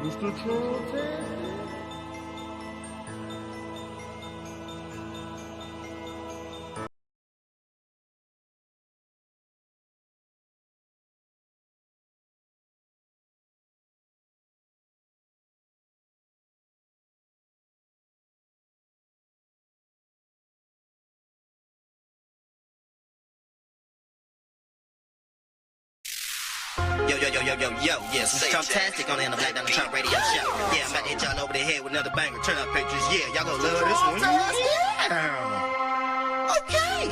Mr. Trump. Yo, yes, it's Trumptastic on the end of Black Diamond Trump radio show. Yeah, I'm about to hit y'all over the head with another banger. Turn up pictures, yeah, y'all gonna love this one. Yeah. Okay.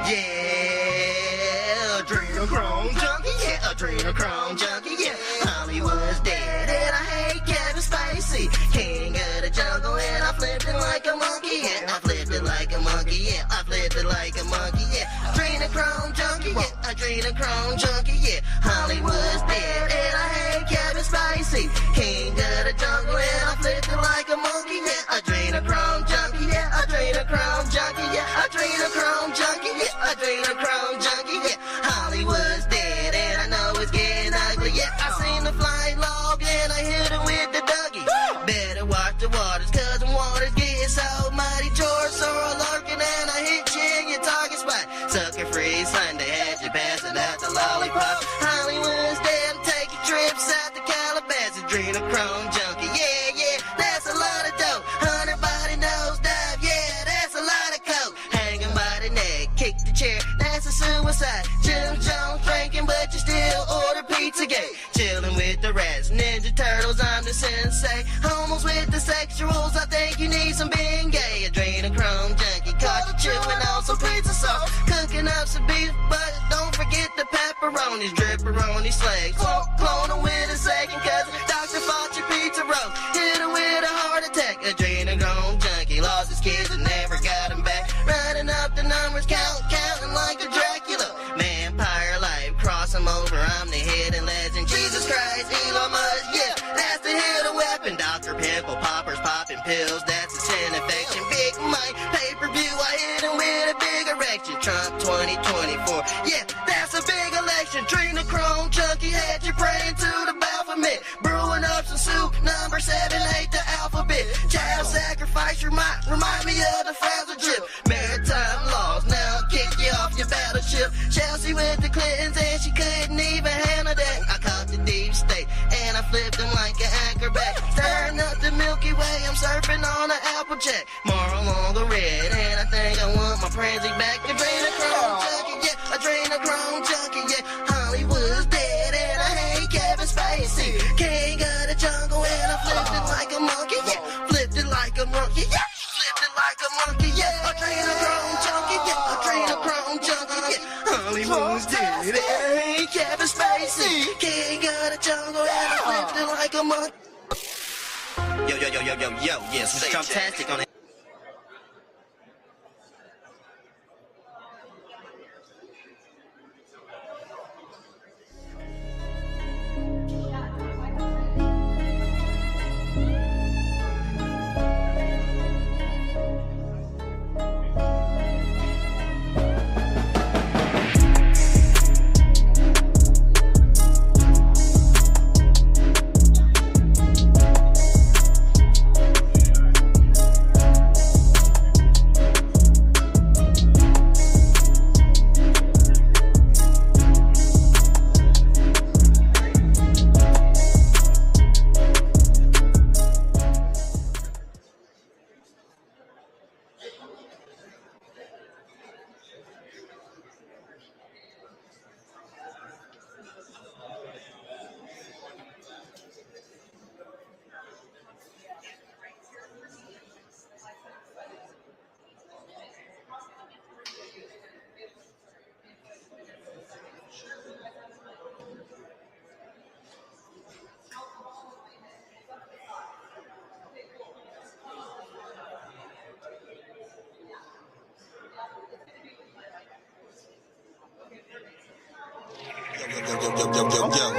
Yeah, adrenochrome junkie, yeah, adrenochrome junkie, yeah. Hollywood's dead and I hate Kevin Spacey. King of the jungle and I flipped it like a monkey, yeah. I flipped it like a monkey, yeah. I flipped it like a monkey, yeah. Adrenochrome junkie, yeah. Adrenochrome junkie, yeah. Hollywood's dead and I hate Kevin Spacey. King of the jungle and I flipped it like a monkey, yeah. Adrenochrome junkie, yeah. Adrenochrome junkie, yeah. Adrenochrome junkie, yeah. Adrenochrome junkie, yeah. Hollywood's dead and I know it's getting ugly, yeah. I seen the flying log and I hit it with the Dougie. Better watch the waters cause the waters get so muddy. George Sorrel lurking and I hit you in your target spot. Sucker free Sunday, had you passing out the lollipop. Hollywood's dead, I'm taking trips out to Calabasas. Adrenochrome junkie, yeah, that's a lot of dope. 100 body nose dive, yeah, that's a lot of coke. Hanging by the neck, kick the chair, that's a suicide. Jim Jones drinking, but you still order pizza gate. Chilling with the rats, Ninja Turtles, I'm the sensei. Homos with the sexuals, I think you need some being gay. Adrenochrome junkie, caught you chewing on some pizza sauce. Cooking up some beef, but don't forget the pepperonis. Dripperoni slags, cloning with a second cousin. Dr. Fauci pizza roll, hit her with a heart attack. Adrenochrome junkie, lost his kids and never got them back. Running up the numbers, counting like a Dracula. Vampire life, cross him over, I'm the hidden legend. Jesus Christ, Elon Musk, yeah, that's the hidden weapon. Dr. Pimple Poppers popping pills, that's a sin infection. Big Mike, pay-per-view, I hit him with a big erection. Trump 2024, yeah, that's a big election. Adrenochrome junkie had you praying to the Baphomet. Brewing up some soup, number 7, 8, the alphabet. Child sacrifice remind me of the fragile drip. Maritime laws, now kick you off your battleship. Chelsea with the Clintons and she couldn't even handle that. I caught the deep state and I flipped them like an acrobat. Stirring up the Milky Way, I'm surfing on an Applejack. Moral on the red and I think I want my Pranzy back. Adrenochrome junkie, yeah, adrenochrome junkie, yeah. Hollywood's dead and I hate Kevin Spacey. King of the jungle and I flipped it like a monkey, yeah. Flipped it like a monkey, yeah. Flipped it like a monkey, yeah. Adrenochrome junkie, yeah. Adrenochrome junkie, yeah. Hollywood's dead and I hate Kevin Spacey. King of the jungle and I flipped it like a monkey. Yo, yes, it's Trumptastic on it.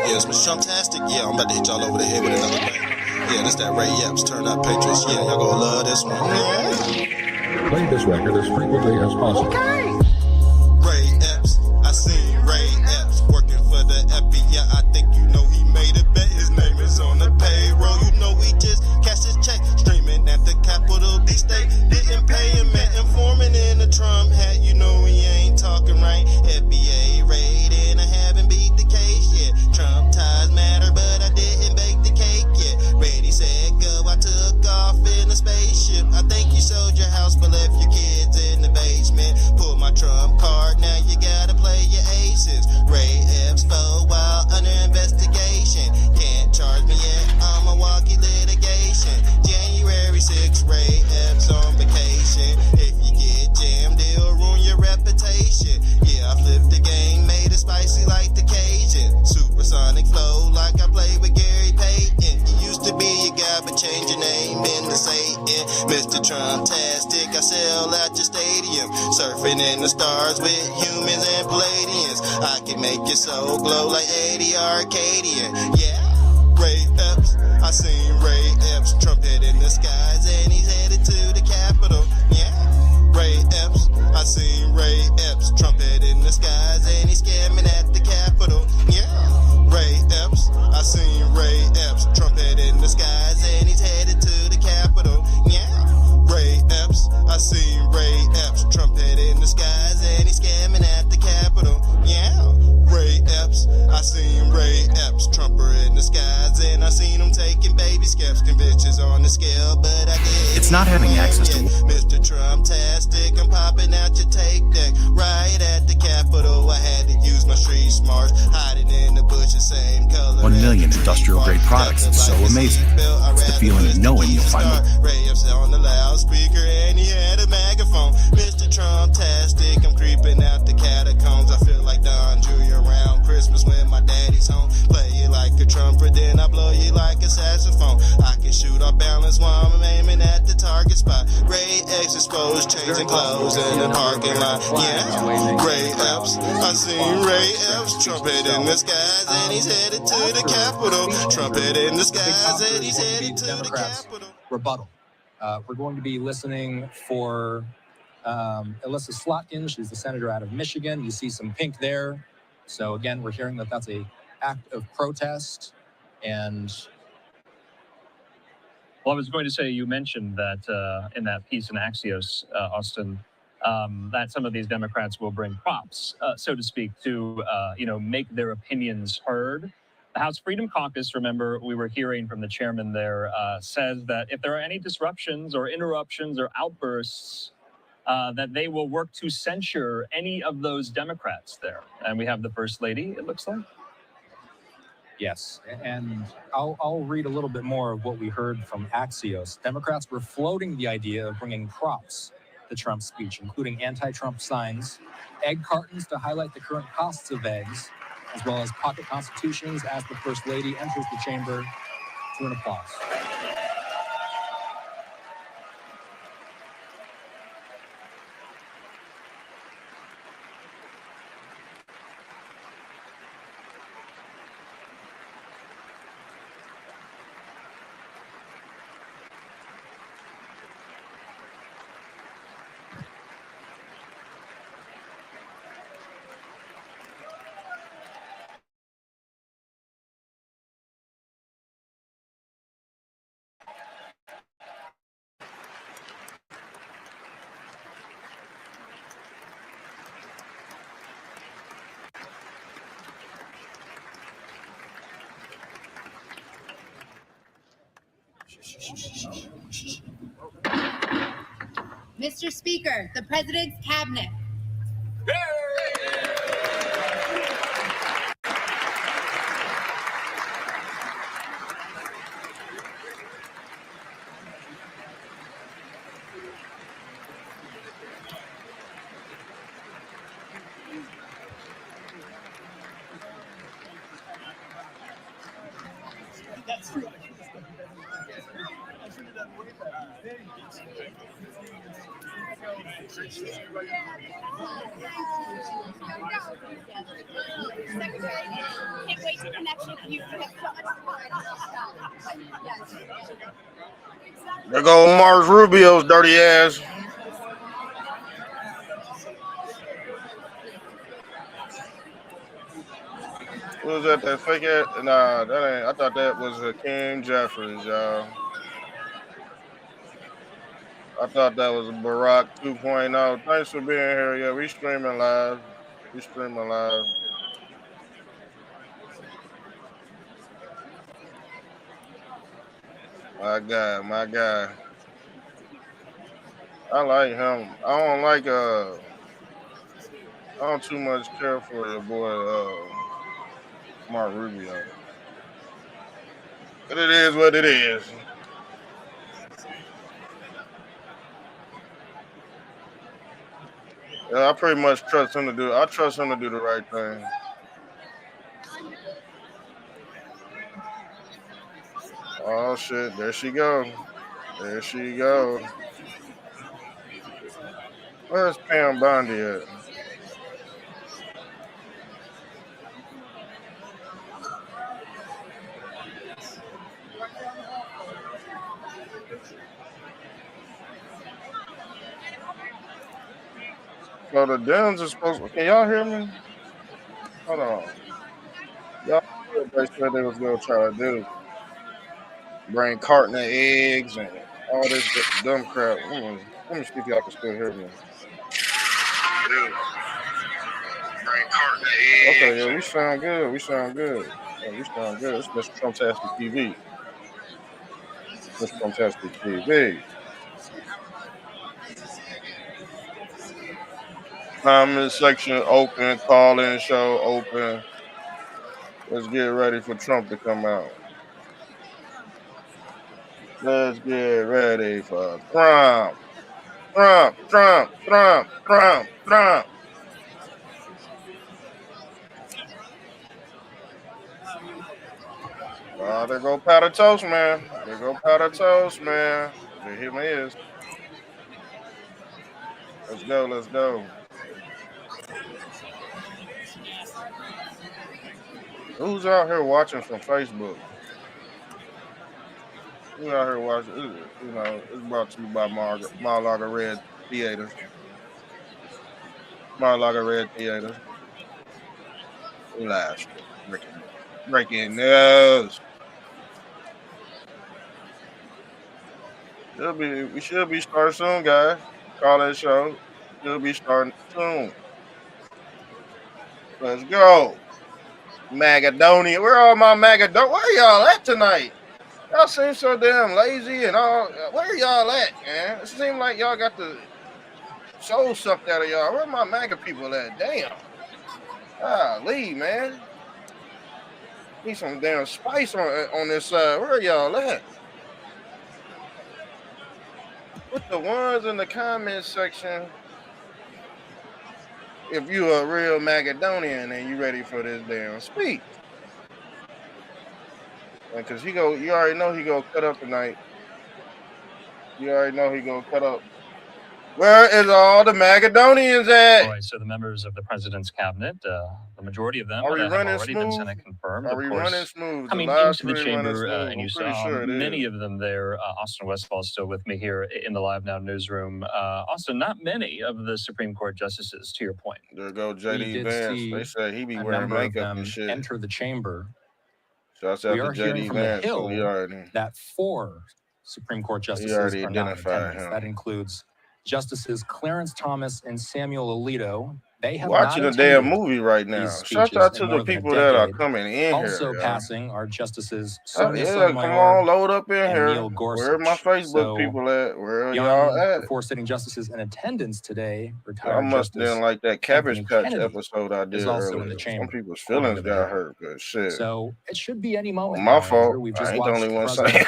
Yeah, it's Mr. Trumptastic. Yeah, I'm about to hit y'all over the head with another bang. Yeah, this that Ray Epps, Turn Up Patriots. Yeah, y'all gonna love this one. Yeah. Play this record as frequently as possible. Okay. Ray Epps, I seen Ray Epps working for the FBI. I think you know he made a bet. His name is on the payroll. You know we just cashed his check, streaming at the Capitol B state. Didn't pay him, met informant in a Trump hat. You know we ain't talking right. FBA raid and I haven't beat the case yet. Trump ties matter, but I didn't bake the cake yet. Ready, set, go. I took off in a spaceship. I think you sold your house but left your kids in the basement. Pull my Trump card, now you gotta play your aces. Ray Expo while under investigation. Can't charge me yet, I'm a walkie litigation. January 6th, Ray Epps on vacation. If you get jammed, it'll ruin your reputation. Yeah, I flipped the game, made it spicy like the Cajun. Supersonic flow like I played with Gary Payton. You used to be a guy, but change your name into Satan. Mr. Trump-tastic, I sell out your stadium. Surfing in the stars with humans and Palladians. I can make your soul glow like 80 Arcadian. Yeah, Ray Epps, I seen Ray Epps, trumpet in the skies, and he's headed to the Capitol. Yeah, Ray Epps, I seen Ray Epps, trumpet in the skies, and he's scamming at the Capitol. Yeah, Ray Epps, I seen Ray Epps, trumpet in the skies, and he's headed to the Capitol. Yeah, Ray Epps, I seen Ray Epps, trumpet in the skies, and he's scamming at the Capitol. Yeah, Ray Epps, I seen Ray Epps, trumper in the skies, and I seen him taking baby steps, convictions on the scale, but I did. It's not having access to Mr. Trump-tastic, I'm popping out your tape deck. Right at the Capitol, I had to use my street smarts, hiding in the bushes, same color. 1 million industrial-grade products. It's so amazing. It's the feeling of knowing you'll find Ray Epps on the loudspeaker, and he had a megaphone. Mr. Trump-tastic, I'm creeping out the catacombs. I feel like Don Jr. around Christmas when my daddy's home. Play you like a trumpet, then I blow you like a saxophone. I can shoot off balance while I'm aiming at the target spot. Ray X exposed, changing clothes in the parking lot. Yeah, Ray Epps, I seen Ray Epps, trumpet in the skies, and he's headed to the Capitol. Trumpet in the skies, and he's headed to the Capitol. Rebuttal. We're going to be listening for Alyssa Slotkin. She's the senator out of Michigan. You see some pink there. So again, we're hearing that that's a act of protest. And well, I was going to say, you mentioned that in that piece in Axios, Austin, that some of these Democrats will bring props, so to speak, to make their opinions heard. The House Freedom Caucus, remember, we were hearing from the chairman there, says that if there are any disruptions or interruptions or outbursts, that they will work to censure any of those Democrats there. And we have the First Lady, it looks like. yes, and I'll read a little bit more of what we heard from Axios. Democrats were floating the idea of bringing props to Trump's speech, including anti-Trump signs, egg cartons to highlight the current costs of eggs, as well as pocket constitutions as the First Lady enters the chamber to an applause. Mr. Speaker, the President's Cabinet. Secretary, can't wait to connect with you. We have so much fun. There go Mars Rubio's dirty ass. What was that fake ass? Nah, that ain't. I thought that was Hakeem Jeffries, y'all. I thought that was Barack 2.0. Thanks for being here. Yeah, we streaming live. We streaming live. My guy, my guy. I like him. I don't too much care for your boy Mark Rubio. But it is what it is. Yeah, I pretty much trust him to do. I trust him to do the right thing. Oh shit! There she go. There she go. Where's Pam Bondi at? So the Dems are supposed to. Can y'all hear me? Hold on. Y'all heard they said they was gonna try to do bring carton of eggs and all this dumb crap. Let me see if y'all can still hear me. Dude, bring carton of eggs. Okay, yeah, we sound good. We sound good. Yeah, we sound good. It's Mr. Trumptastic TV. Mr. Trumptastic TV. Comment section open, call-in show open. Let's get ready for Trump to come out. Let's get ready for Trump. Trump, Trump, Trump, Trump, Trump. There go powder toast, man. There go powder toast, man. There him is. Let's go, let's go. Who's out here watching from Facebook? Who's out here watching? You know, it's brought to you by Mar-a-Lago Red Theaters. Mar-a-Lago Red Theaters. Live. Breaking news. We should be starting soon, guys. Call that show. Should be starting soon. Let's go. Macedonia. Where are my Macedonia? Where y'all at tonight? Y'all seem so damn lazy and all. Where y'all at, man? It seems like y'all got the soul sucked out of y'all. Where my MAGA people at? Damn. Golly, man. Need some damn spice on this side. Where y'all at? Put the ones in the comment section if you a real Macedonian and you ready for this damn speech. Because you already know he gonna cut up tonight. You already know he gonna cut up. Where is all the Macedonians at? Right, so the members of the president's cabinet, the majority of them have already been Senate confirmed. Are we running smooth? Coming into the chamber, and you saw many of them there. Austin Westfall still with me here in the Live Now newsroom. Austin, not many of the Supreme Court justices, to your point. There go J.D. Vance. They say he be wearing makeup and shit. Enter the chamber. Shouts out to J.D. Vance. That 4 Supreme Court justices are not in attendance. That includes Justices Clarence Thomas and Samuel Alito. They have watching a damn movie right now. Shout out to the people that are coming in also here. passing are Justices come on, load up in here. Where are my Facebook people at? Where are y'all at? The 4 sitting justices in attendance today. I must have done like that Cabbage Patch episode I did earlier. Some people's feelings got hurt, but shit. So it should be any moment. My fault. I ain't the only one saying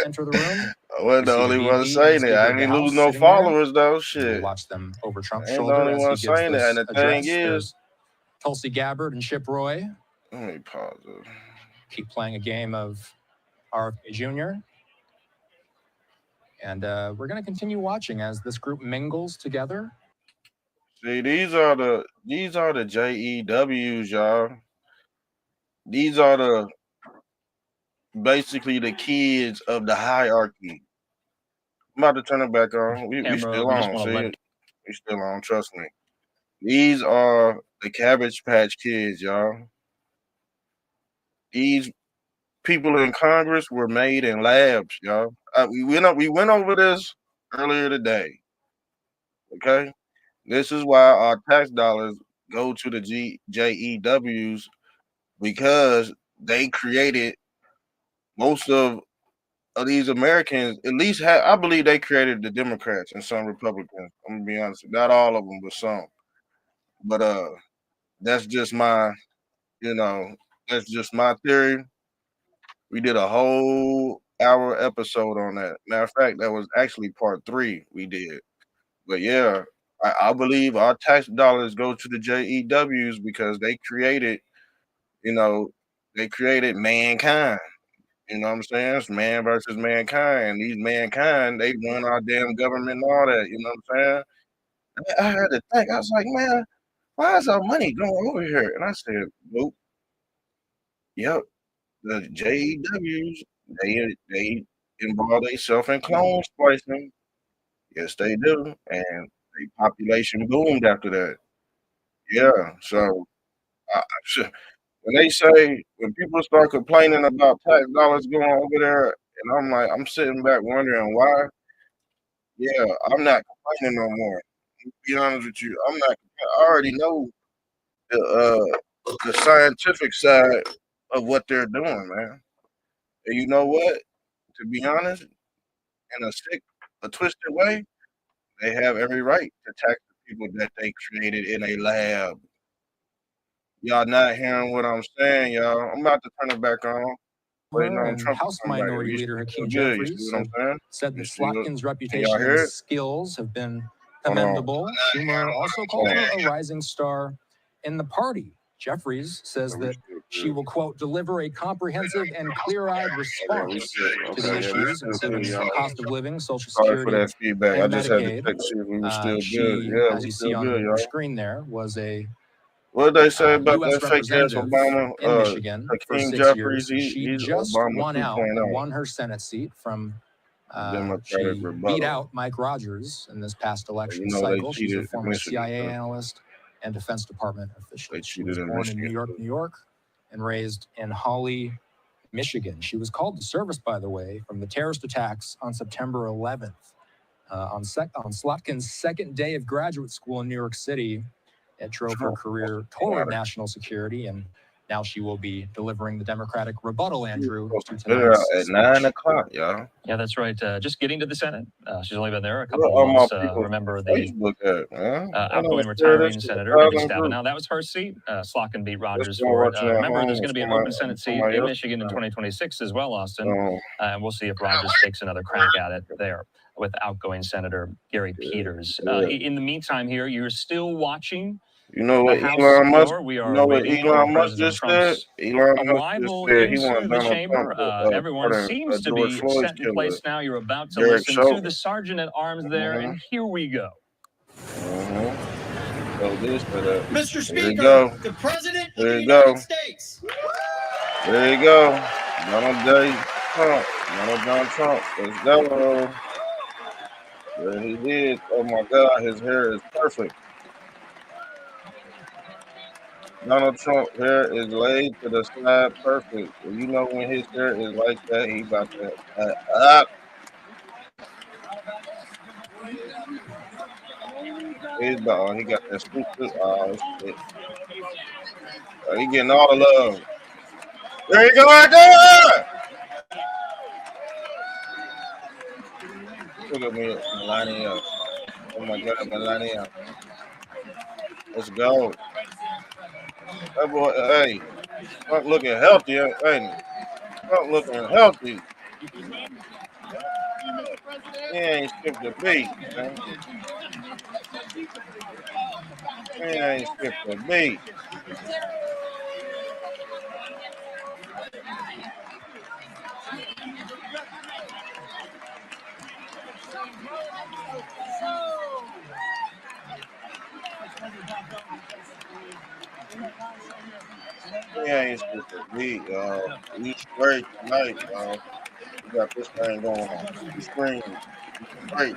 enter the room. I wasn't the only one saying it. I ain't lose no followers though. Shit. Watch them over Trump's shoulder. I ain't the only one saying it. And the thing is, Tulsi Gabbard and Chip Roy. Let me pause it. Keep playing a game of RFK Jr. And we're going to continue watching as this group mingles together. See, these are the JEWs, y'all. These are basically the kids of the hierarchy. I'm about to turn it back on. We still on. See, we still on. Trust me. These are the Cabbage Patch Kids, y'all. these people in Congress were made in labs, y'all. We went over this earlier today. Okay, this is why our tax dollars go to the JEWs because they created most of these Americans. At least I believe they created the Democrats and some Republicans. I'm gonna be honest, not all of them, but some. But that's just my, that's just my theory. We did a whole hour episode on that. Matter of fact, that was actually part 3 we did. But yeah, I believe our tax dollars go to the JEWs because they created mankind. You know what I'm saying? It's man versus mankind. And these mankind, they run our damn government and all that. You know what I'm saying? I had to think. I was like, man, why is our money going over here? And I said, nope. Yep. The JEWs, they involve themselves in clone splicing. Yes, they do. And the population boomed after that. Yeah. So when people start complaining about tax dollars going over there, and I'm like, I'm sitting back wondering why. Yeah, I'm not complaining no more. To be honest with you, I'm not. I already know the scientific side of what they're doing, man. And you know what? To be honest, in a twisted way, they have every right to tax the people that they created in a lab. Y'all not hearing what I'm saying, y'all. I'm about to turn it back on. Waiting on And Trump to House come back. Minority You Leader still Hakeem good? You Jeffries see what I'm saying? said that You see what- Slotkin's Can reputation y'all hear and it? skills have been Hold on. commendable. Schumer also called her a rising star in the party. Jeffries says Yeah, we that still she good. will, quote, deliver a comprehensive and clear-eyed response to the Okay, yeah, we issues, still including good, y'all. cost of living, Social Sorry for Security, that feedback. I and just had to Medicaid. check to see if we were still She, good. Yeah, as we you see still on good, your y'all. screen there, was a What did they say about U.S. that fake ass representative Obama? in Michigan for Hakeem 6 Jeffries, years. She he's just Obama won out and 2.0. won her Senate seat from. Democratic She beat rebuttal. out Mike Rogers in this past election You know they cycle. She's a cheated in former Michigan, CIA so analyst and Defense Department official. they She was cheated in born in Michigan. New York, and raised in Holly, Michigan. She was called to service, by the way, from the terrorist attacks on September 11th. On Slotkin's second day of graduate school in New York City, it drove her career toward national security, and now she will be delivering the Democratic rebuttal, Andrew, to tonight's At speech. 9 o'clock, y'all. Yeah, that's right. Just getting to the Senate. She's only been there a Where couple are of my months. people Remember the Facebook at, man? outgoing retiring Senator Debbie Stabenow. That was her seat. Slotkin beat Rogers for it. Remember, there's going to be an open Senate seat in Michigan in 2026 as well, Austin. And we'll see if Rogers takes another crack at it there with outgoing Senator Gary Peters. In the meantime here, you're still watching. You know what Elon Musk? We are You know what waiting Elon for Musk President just Trump's said? Elon Musk just arrival said he into wants the Donald chamber. Trump to Everyone pardon seems to George be Floyd's set in killer, place now. You're about to Derek listen to Chauvin. the sergeant at arms there, and here we go. So this to that. Mr. Speaker, Here you go. the President Here of the you go. United States. There you go. Donald J. Trump. Donald John Trump. Let's go. There he is. Oh my God, his hair is perfect. Donald Trump hair is laid to the side perfect. Well, you know when his hair is like that, he about to up. He got that stupid. Oh shit. He getting all the love. There you go right there. Look at me, Melania. Oh my God, Melania. Let's go. That boy, hey, Trump looking healthy, ain't he? Trump looking healthy. He ain't skipped a beat, man. He ain't skipped a beat. He ain't skipped a beat, y'all. We straight tonight, y'all. We got this thing going on. We scream. We straight.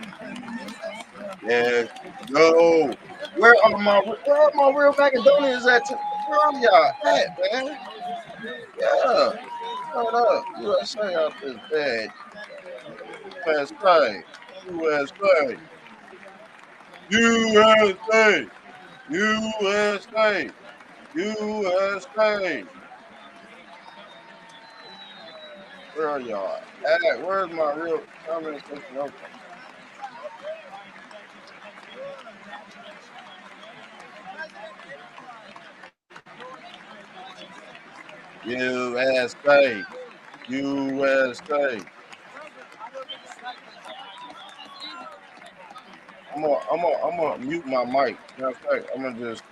Yeah. No. Where are my real Macedonians at? Where are y'all at, man? Yeah. Turn up. USA out this bed. USA. USA. USA. USA. USA. Where are y'all at? Where's my real comment section open? USA. USA. I'm gonna mute my mic. Matter of fact, I'm gonna just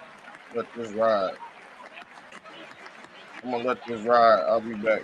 let this ride. I'm gonna let this ride. I'll be back.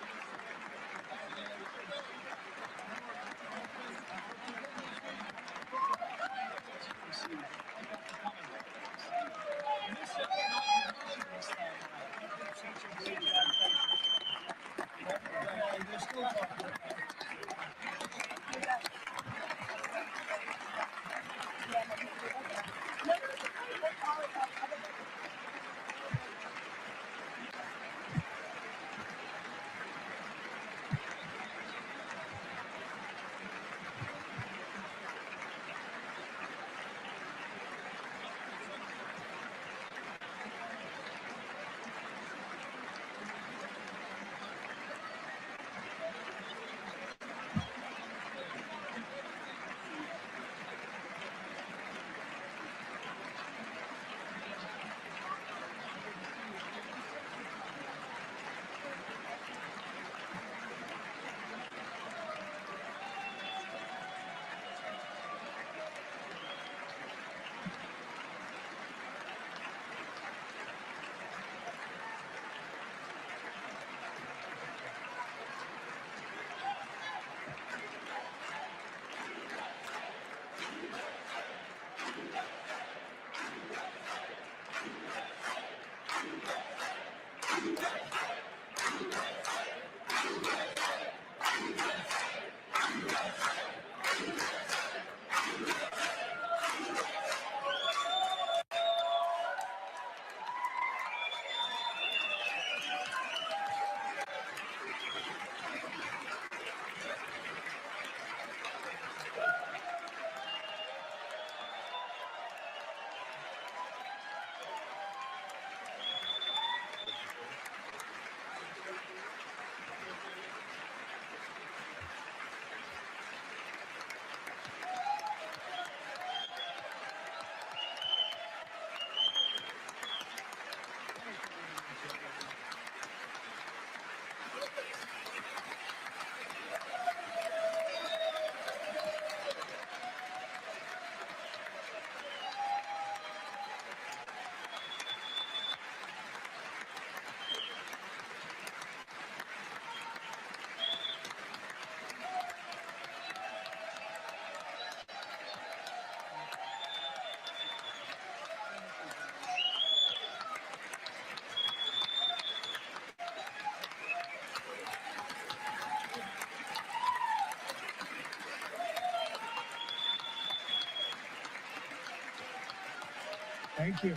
Thank you.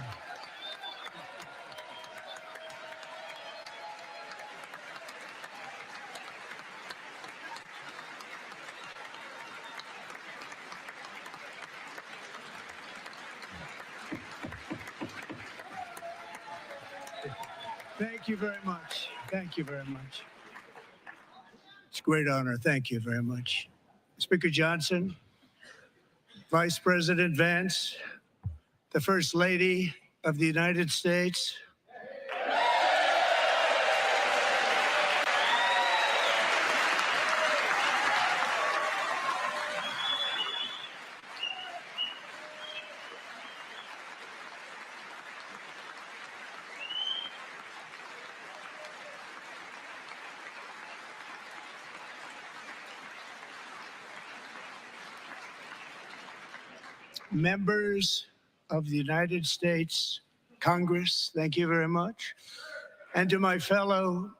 Thank you very much. Thank you very much. It's a great honor. Thank you very much. Speaker Johnson, Vice President Vance, the First Lady of the United States, members of the United States Congress, thank you very much. And to my fellow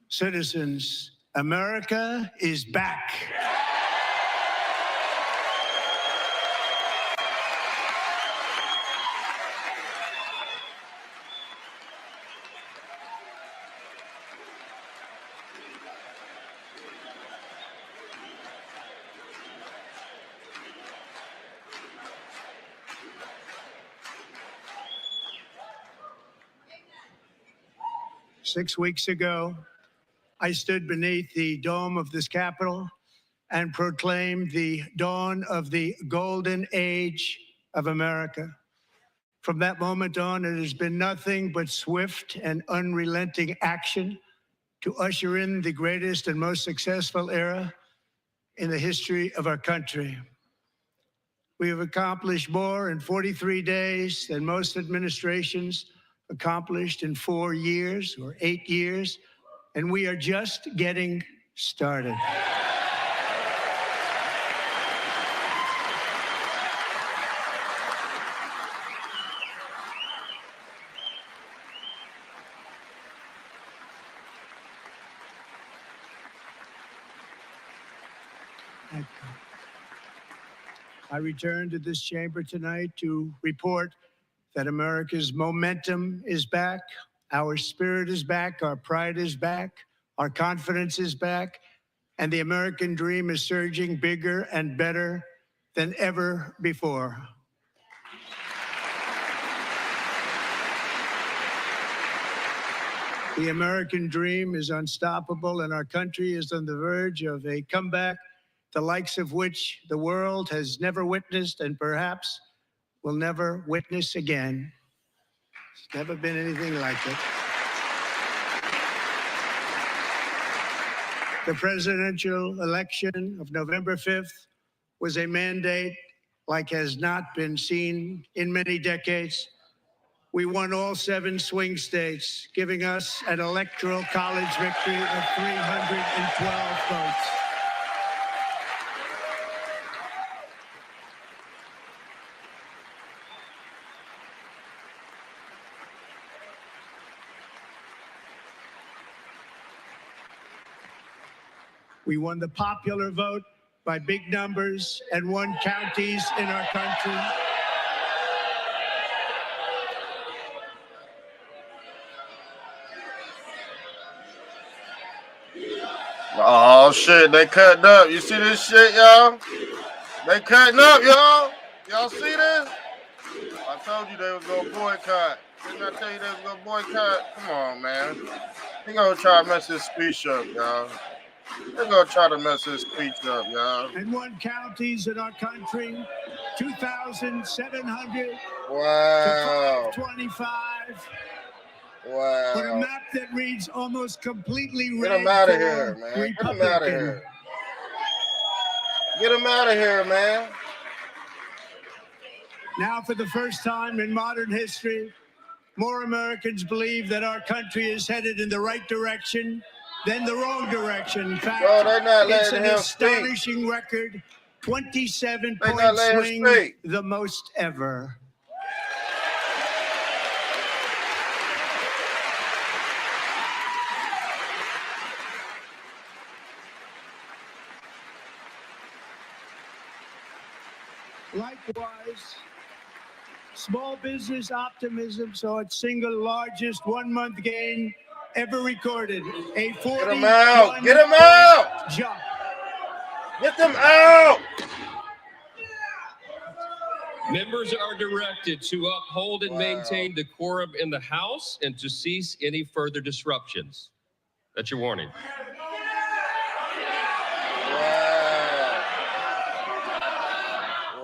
citizens, America is back. 6 weeks ago, I stood beneath the dome of this Capitol and proclaimed the dawn of the golden age of America. From that moment on, it has been nothing but swift and unrelenting action to usher in the greatest and most successful era in the history of our country. We have accomplished more in 43 days than most administrations accomplished in 4 years or 8 years, and we are just getting started. I return to this chamber tonight to report that America's momentum is back, our spirit is back, our pride is back, our confidence is back, and the American dream is surging bigger and better than ever before. The American dream is unstoppable, and our country is on the verge of a comeback, the likes of which the world has never witnessed and perhaps will never witness again. There's never been anything like it. The presidential election of November 5th was a mandate like has not been seen in many decades. We won all 7 swing states, giving us an electoral college victory of 312 votes. We won the popular vote by big numbers and won counties in our country. Oh shit, they cutting up. You see this shit, y'all? They cutting up, y'all. Y'all see this? I told you they was gonna boycott. Didn't I tell you they was gonna boycott? Come on, man. They gonna try to mess his speech up, y'all. They're gonna try to mess his speech up, y'all. And won counties in our country, 2,700 Wow. to 525. Wow. But a map that reads almost completely red. Get him out of for here, man. Get him out of Republican. here. Get him out of here, man. Now, for the first time in modern history, more Americans believe that our country is headed in the right direction than the wrong direction. In fact, Bro, they're not it's letting an him astonishing record, 27-point not letting him swing, speak. the most ever. Likewise, small business optimism saw its single largest one-month gain ever recorded, a 41 Get him out. Get him out. jump. Get them out. Members are directed to uphold and maintain decorum in the House and to cease any further disruptions. That's your warning.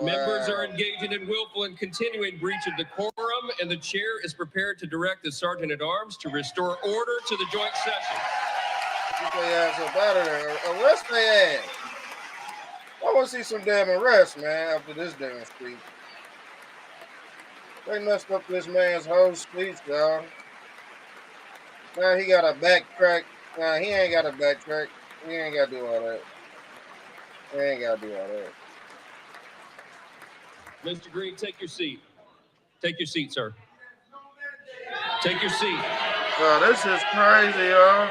Members are engaging in willful and continuing breach of decorum, and the chair is prepared to direct the Sergeant at Arms to restore order to the joint session. Get their ass up out of there. Arrest their ass. I want to see some damn arrests, man, after this damn speech. They messed up this man's whole speech, y'all. Now he got to backtrack. Nah, he ain't got to backtrack. He ain't got to do all that. He ain't got to do all that. Mr. Green, take your seat. Take your seat, sir. Take your seat. Oh, this is crazy, y'all.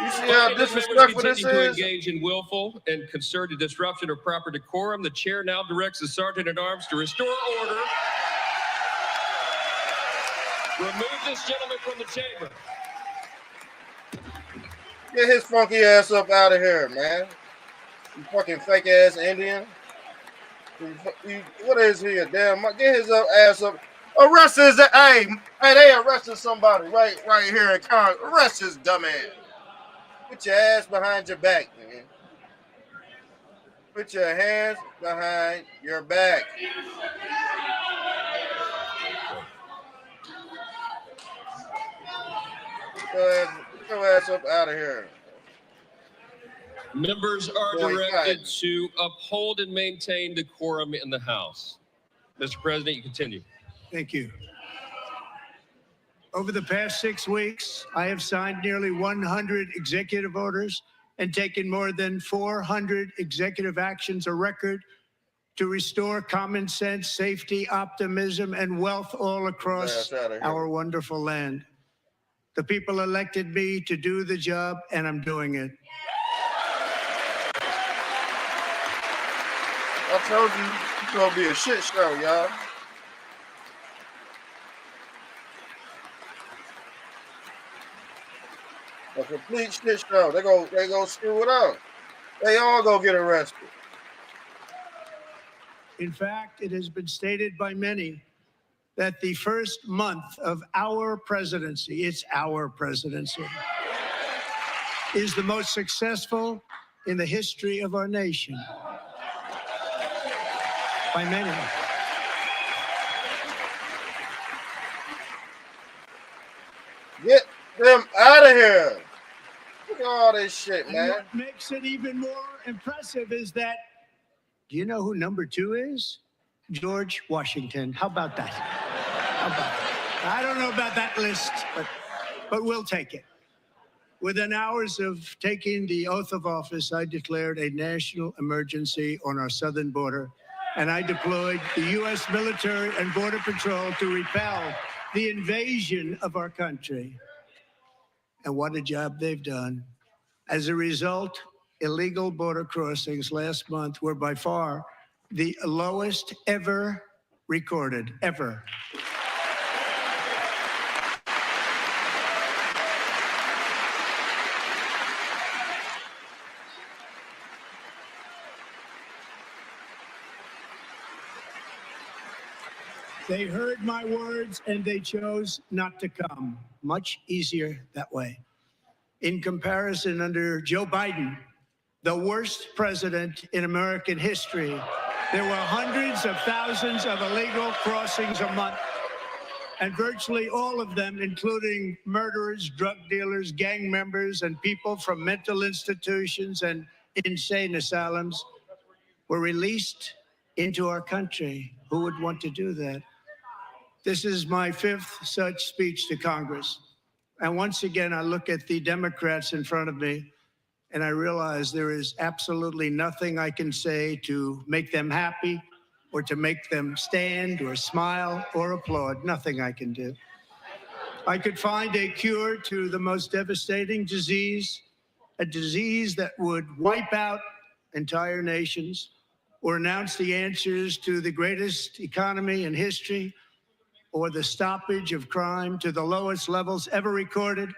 You see how disrespectful this continue to is? engage in willful and concerted disruption of proper decorum. The chair now directs the Sergeant at Arms to restore order. Remove this gentleman from the chamber. Get his funky ass up out of here, man. You fucking fake ass Indian. What is he, a damn? Get his ass up. Arrest his, hey, they arrested somebody right here in Congress. Arrest his dumb ass. Put your ass behind your back, man. Put your hands behind your back. Get your ass up out of here. Members are directed to uphold and maintain decorum in the House. Mr. President, you continue. Thank you. Over the past 6 weeks, I have signed nearly 100 executive orders and taken more than 400 executive actions, a record to restore common sense, safety, optimism, and wealth all across our wonderful land. The people elected me to do the job, and I'm doing it. I told you, it's gonna be a shit show, y'all. A complete shit show. They go screw it up. They all go get arrested. In fact, it has been stated by many that the first month of our presidency, it's our presidency, is the most successful in the history of our nation. By many. Get them out of here. Look at all this shit, man. And what makes it even more impressive is that, do you know who number 2 is? George Washington. How about that? How about that? I don't know about that list, but we'll take it. Within hours of taking the oath of office, I declared a national emergency on our southern border, and I deployed the U.S. military and Border Patrol to repel the invasion of our country. And what a job they've done. As a result, illegal border crossings last month were by far the lowest ever recorded, ever. They heard my words and they chose not to come. Much easier that way. In comparison, under Joe Biden, the worst president in American history, there were hundreds of thousands of illegal crossings a month, and virtually all of them, including murderers, drug dealers, gang members, and people from mental institutions and insane asylums, were released into our country. Who would want to do that? This is my 5th such speech to Congress. And once again, I look at the Democrats in front of me, and I realize there is absolutely nothing I can say to make them happy or to make them stand or smile or applaud. Nothing I can do. I could find a cure to the most devastating disease, a disease that would wipe out entire nations, or announce the answers to the greatest economy in history, or the stoppage of crime to the lowest levels ever recorded.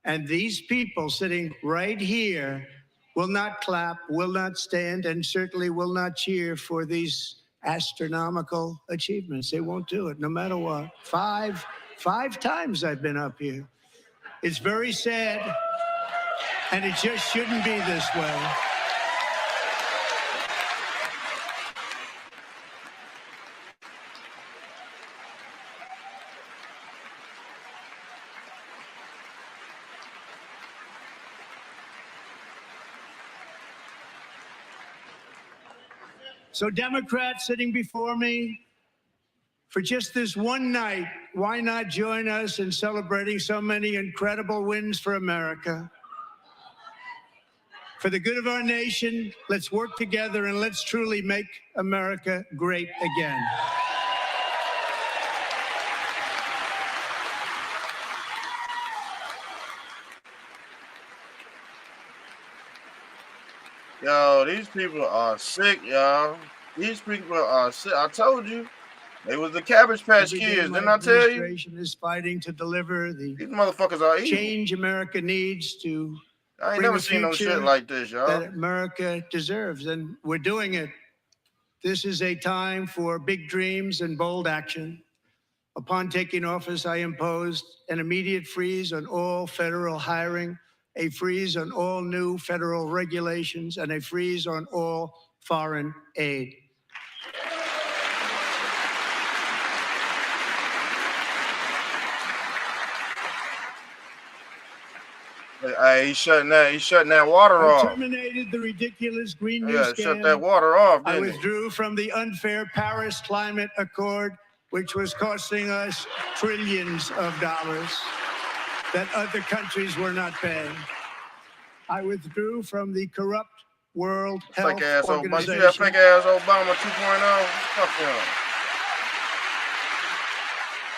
And these people sitting right here will not clap, will not stand, and certainly will not cheer for these astronomical achievements. They won't do it, no matter what. Five times I've been up here. It's very sad, and it just shouldn't be this way. So Democrats sitting before me, for just this one night, why not join us in celebrating so many incredible wins for America? For the good of our nation, let's work together and let's truly make America great again. Yo, these people are sick, y'all. These people are sick. I told you. They was the Cabbage Patch Kids, didn't I tell you? The administration is fighting to deliver the These motherfuckers are evil. change America needs to I ain't bring never the seen no future shit like this, y'all. that America deserves, and we're doing it. This is a time for big dreams and bold action. Upon taking office, I imposed an immediate freeze on all federal hiring, a freeze on all new federal regulations, and a freeze on all foreign aid. Hey, he's shutting that water I off. terminated the ridiculous Green New Yeah, scam. shut that water off, I didn't he? withdrew from the unfair Paris Climate Accord, which was costing us trillions of dollars that other countries were not paying. I withdrew from the corrupt World Health Fake ass Obama. You see Organization. that fake ass Obama 2.0? Fuck him.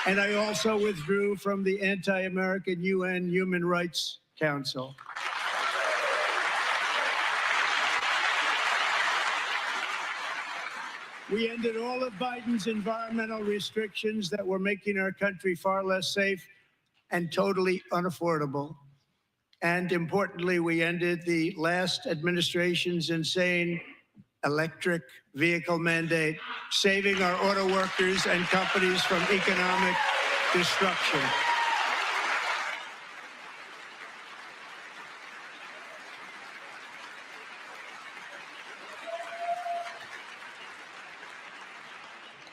And I also withdrew from the anti-American UN Human Rights Council. We ended all of Biden's environmental restrictions that were making our country far less safe and totally unaffordable. And importantly, we ended the last administration's insane electric vehicle mandate, saving our auto workers and companies from economic destruction.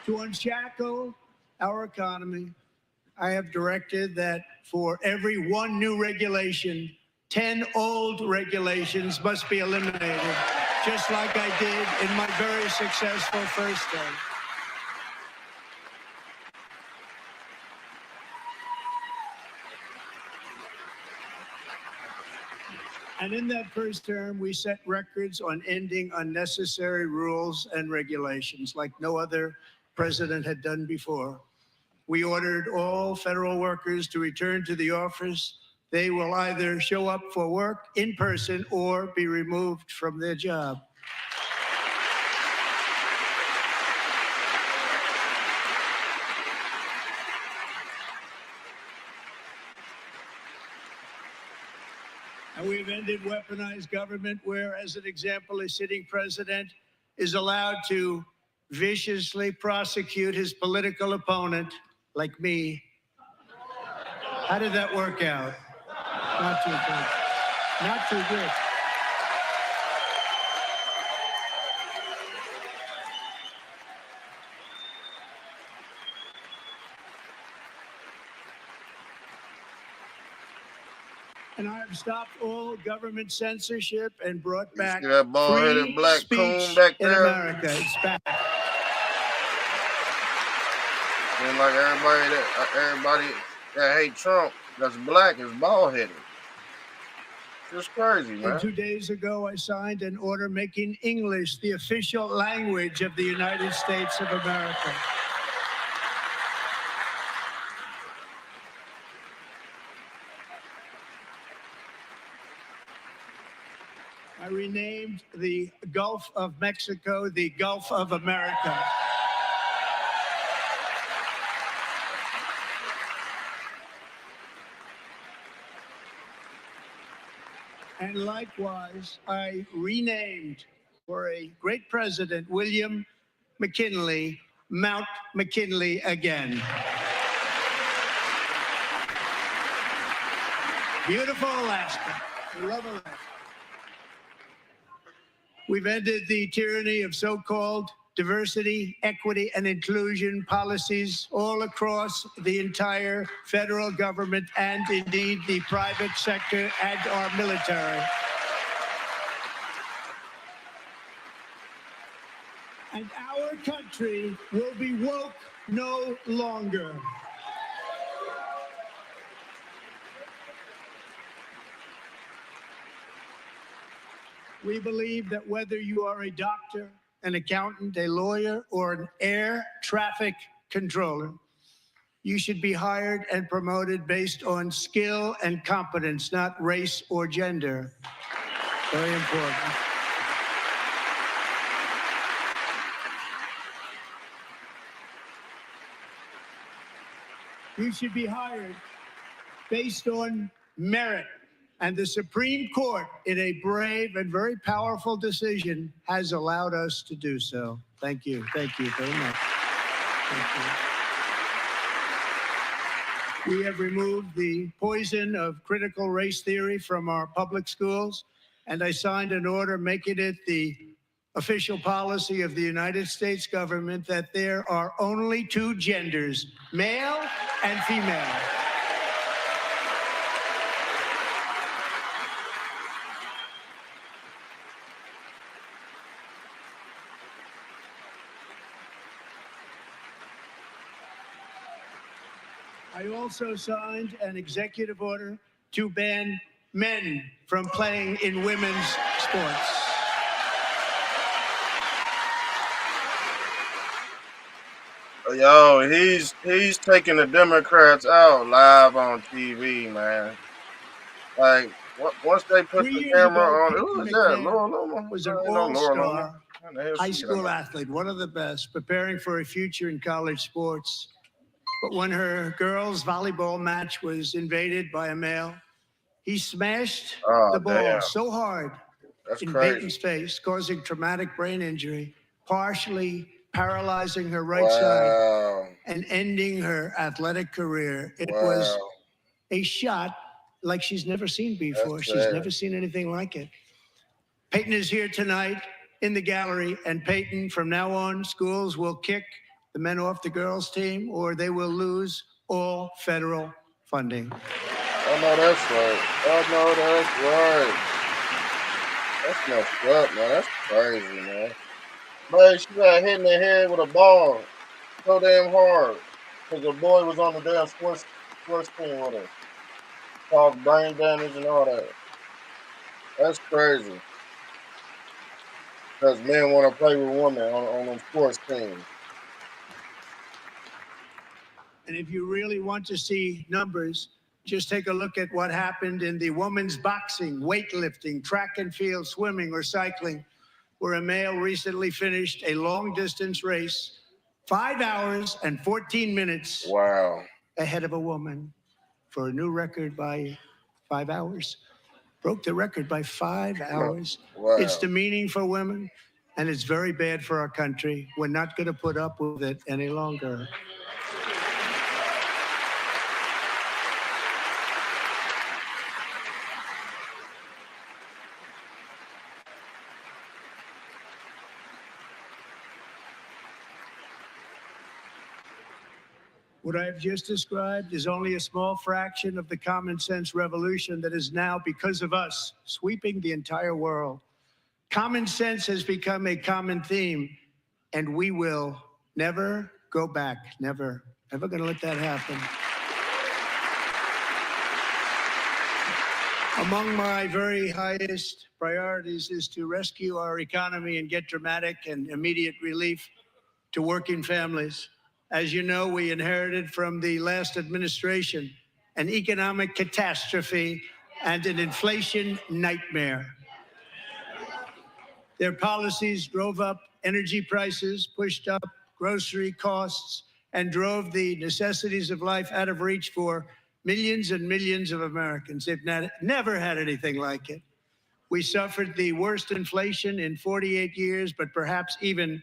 To unshackle our economy, I have directed that for every one new regulation, 10 old regulations must be eliminated, just like I did in my very successful first term. And in that first term, we set records on ending unnecessary rules and regulations like no other president had done before. We ordered all federal workers to return to the office. They will either show up for work in person or be removed from their job. And we've ended weaponized government where, as an example, a sitting president is allowed to viciously prosecute his political opponent, like me. How did that work out? Not too good. Not too good. And I have stopped all government censorship and brought back See that bald-headed free black speech coon back in there? America. It's back. And like everybody that hate Trump that's black is bald-headed. It's crazy, man. And 2 days ago, I signed an order making English the official language of the United States of America. I renamed the Gulf of Mexico the Gulf of America. And likewise, I renamed, for a great president, William McKinley, Mount McKinley again. Beautiful Alaska. We love Alaska. We've ended the tyranny of so-called diversity, equity, and inclusion policies all across the entire federal government and indeed the private sector and our military. And our country will be woke no longer. We believe that whether you are a doctor, an accountant, a lawyer, or an air traffic controller, you should be hired and promoted based on skill and competence, not race or gender. Very important. You should be hired based on merit. And the Supreme Court, in a brave and very powerful decision, has allowed us to do so. Thank you. Thank you very much. Thank you. We have removed the poison of critical race theory from our public schools, and I signed an order making it the official policy of the United States government that there are only two genders, male and female. I also signed an executive order to ban men from playing in women's sports. Yo, he's taking the Democrats out live on TV, man. Like, once they put 3 the years camera ago, on, who is that? McMahon Laura Loomer? was an I ain't know Laura Loomer. all-star How the hell high she get school on there? athlete, one of the best, preparing for a future in college sports. But when her girls' volleyball match was invaded by a male, he smashed the ball damn. so hard That's in crazy. Peyton's face, causing traumatic brain injury, partially paralyzing her right side Wow. and ending her athletic career. It Wow. was a shot like she's never seen before. That's She's sad. never seen anything like it. Peyton is here tonight in the gallery, and Peyton, from now on, schools will kick the men off the girls' team, or they will lose all federal funding. I know that's right. I know that's right. That's messed up, man. That's crazy, man. Man, she got hit in the head with a ball so damn hard because the boy was on the damn sports team with her. Caused brain damage and all that. That's crazy. Because men want to play with women on them sports teams. And if you really want to see numbers, just take a look at what happened in the women's boxing, weightlifting, track and field, swimming, or cycling, where a male recently finished a long-distance race 5 hours and 14 minutes Wow. ahead of a woman for a new record by 5 hours. Broke the record by 5 hours. Wow. It's demeaning for women, and it's very bad for our country. We're not going to put up with it any longer. What I have just described is only a small fraction of the common sense revolution that is now, because of us, sweeping the entire world. Common sense has become a common theme, and we will never go back. Never. Never going to let that happen. Among my very highest priorities is to rescue our economy and get dramatic and immediate relief to working families. As you know, we inherited from the last administration an economic catastrophe and an inflation nightmare. Their policies drove up energy prices, pushed up grocery costs, and drove the necessities of life out of reach for millions and millions of Americans. They've never had anything like it. We suffered the worst inflation in 48 years, but perhaps even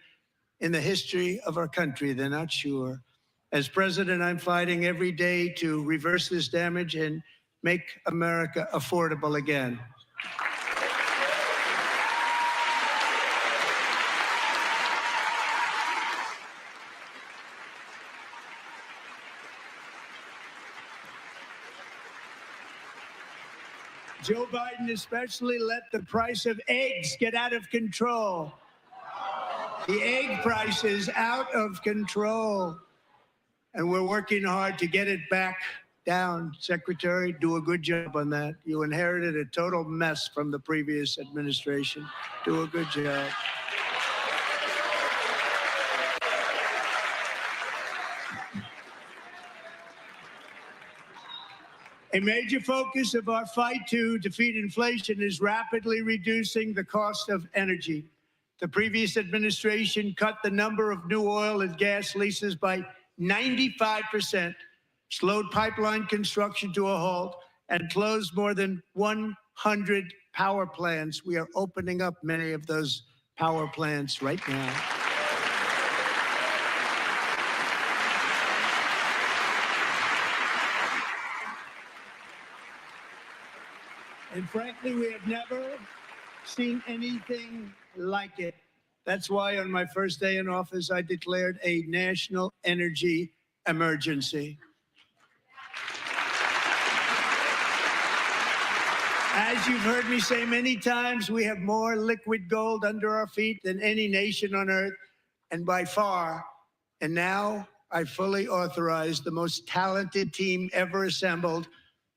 in the history of our country. They're not sure. As president, I'm fighting every day to reverse this damage and make America affordable again. Joe Biden especially let the price of eggs get out of control. The egg price is out of control, and we're working hard to get it back down. Secretary, do a good job on that. You inherited a total mess from the previous administration. Do a good job. A major focus of our fight to defeat inflation is rapidly reducing the cost of energy. The previous administration cut the number of new oil and gas leases by 95%, slowed pipeline construction to a halt, and closed more than 100 power plants. We are opening up many of those power plants right now. And frankly, we have never seen anything like it. That's why on my first day in office, I declared a national energy emergency. As you've heard me say many times, we have more liquid gold under our feet than any nation on earth, and by far. And now I fully authorize the most talented team ever assembled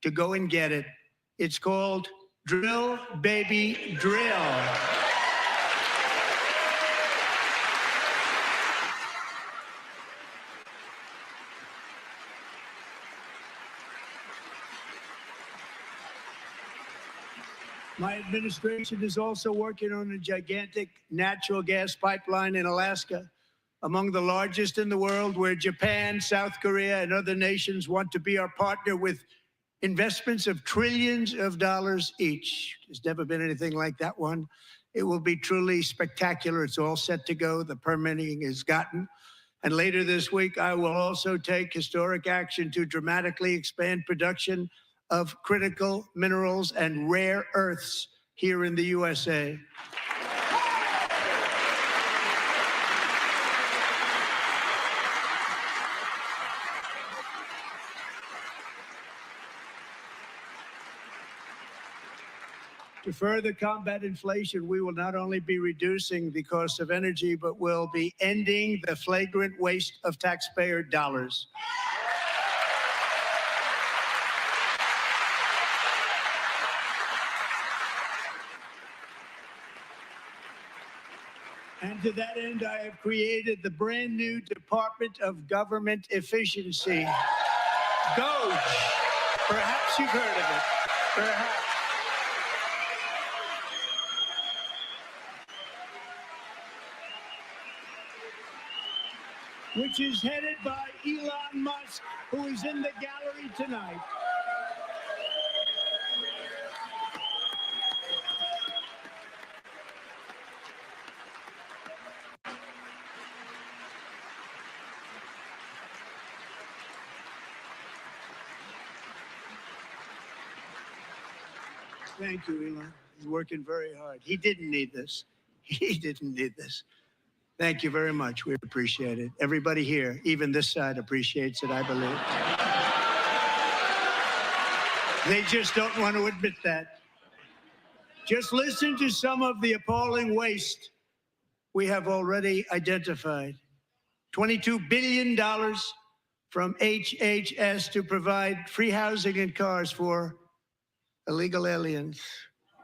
to go and get it. It's called Drill, Baby, Drill. My administration is also working on a gigantic natural gas pipeline in Alaska, among the largest in the world, where Japan, South Korea, and other nations want to be our partner with investments of trillions of dollars each. There's never been anything like that one. It will be truly spectacular. It's all set to go. The permitting is gotten. And later this week, I will also take historic action to dramatically expand production of critical minerals and rare earths here in the USA. To further combat inflation, we will not only be reducing the cost of energy, but will be ending the flagrant waste of taxpayer dollars. And to that end, I have created the brand new Department of Government Efficiency, DOGE. Perhaps you've heard of it. Perhaps. Which is headed by Elon Musk, who is in the gallery tonight. Thank you, Elon. He's working very hard. He didn't need this. He didn't need this. Thank you very much. We appreciate it. Everybody here, even this side, appreciates it, I believe. They just don't want to admit that. Just listen to some of the appalling waste we have already identified. $22 billion from HHS to provide free housing and cars for illegal aliens.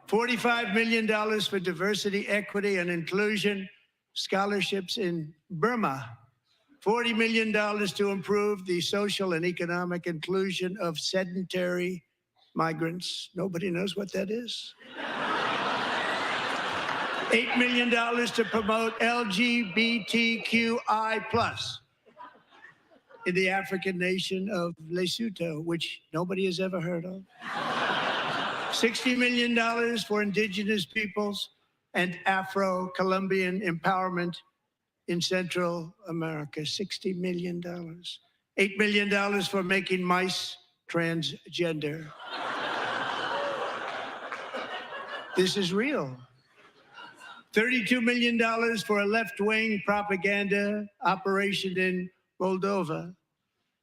$45 million for diversity, equity, and inclusion scholarships in Burma. $40 million to improve the social and economic inclusion of sedentary migrants. Nobody knows what that is. $8 million to promote LGBTQI+ in the African nation of Lesotho, which nobody has ever heard of. $60 million for indigenous peoples and Afro-Colombian empowerment in Central America. $60 million. $8 million for making mice transgender. This is real. $32 million for a left-wing propaganda operation in Moldova.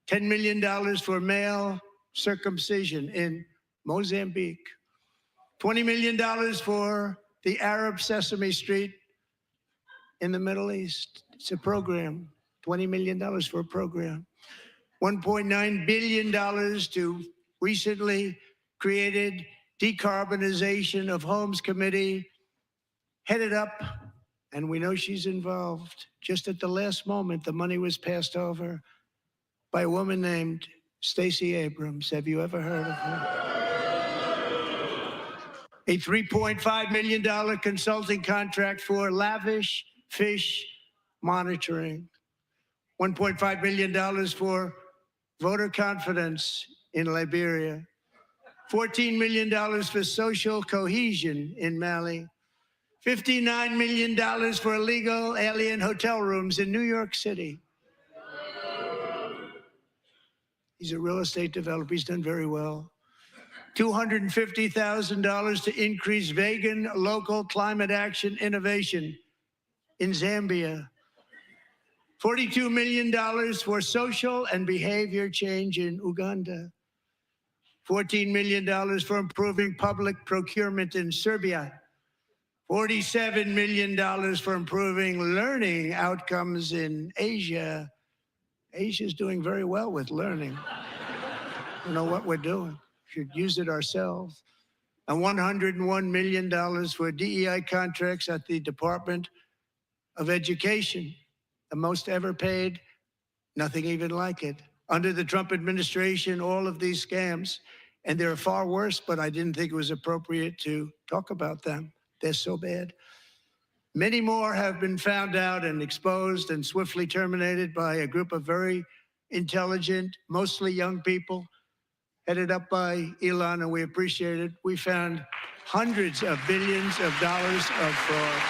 $10 million for male circumcision in Mozambique. $20 million for the Arab Sesame Street in the Middle East. It's a program. $20 million for a program. $1.9 billion to recently created Decarbonization of Homes Committee, headed up, and we know she's involved. Just at the last moment, the money was passed over by a woman named Stacey Abrams. Have you ever heard of her? A $3.5 million consulting contract for lavish fish monitoring. $1.5 million for voter confidence in Liberia. $14 million for social cohesion in Mali. $59 million for illegal alien hotel rooms in New York City. He's a real estate developer. He's done very well. $250,000 to increase vegan local climate action innovation in Zambia. $42 million for social and behavior change in Uganda. $14 million for improving public procurement in Serbia. $47 million for improving learning outcomes in Asia. Asia's doing very well with learning. You know what we're doing. Should use it ourselves. And $101 million for DEI contracts at the Department of Education, the most ever paid, nothing even like it. Under the Trump administration, all of these scams, and they're far worse, but I didn't think it was appropriate to talk about them. They're so bad. Many more have been found out and exposed and swiftly terminated by a group of very intelligent, mostly young people, headed up by Elon, and we appreciate it. We found hundreds of billions of dollars of fraud.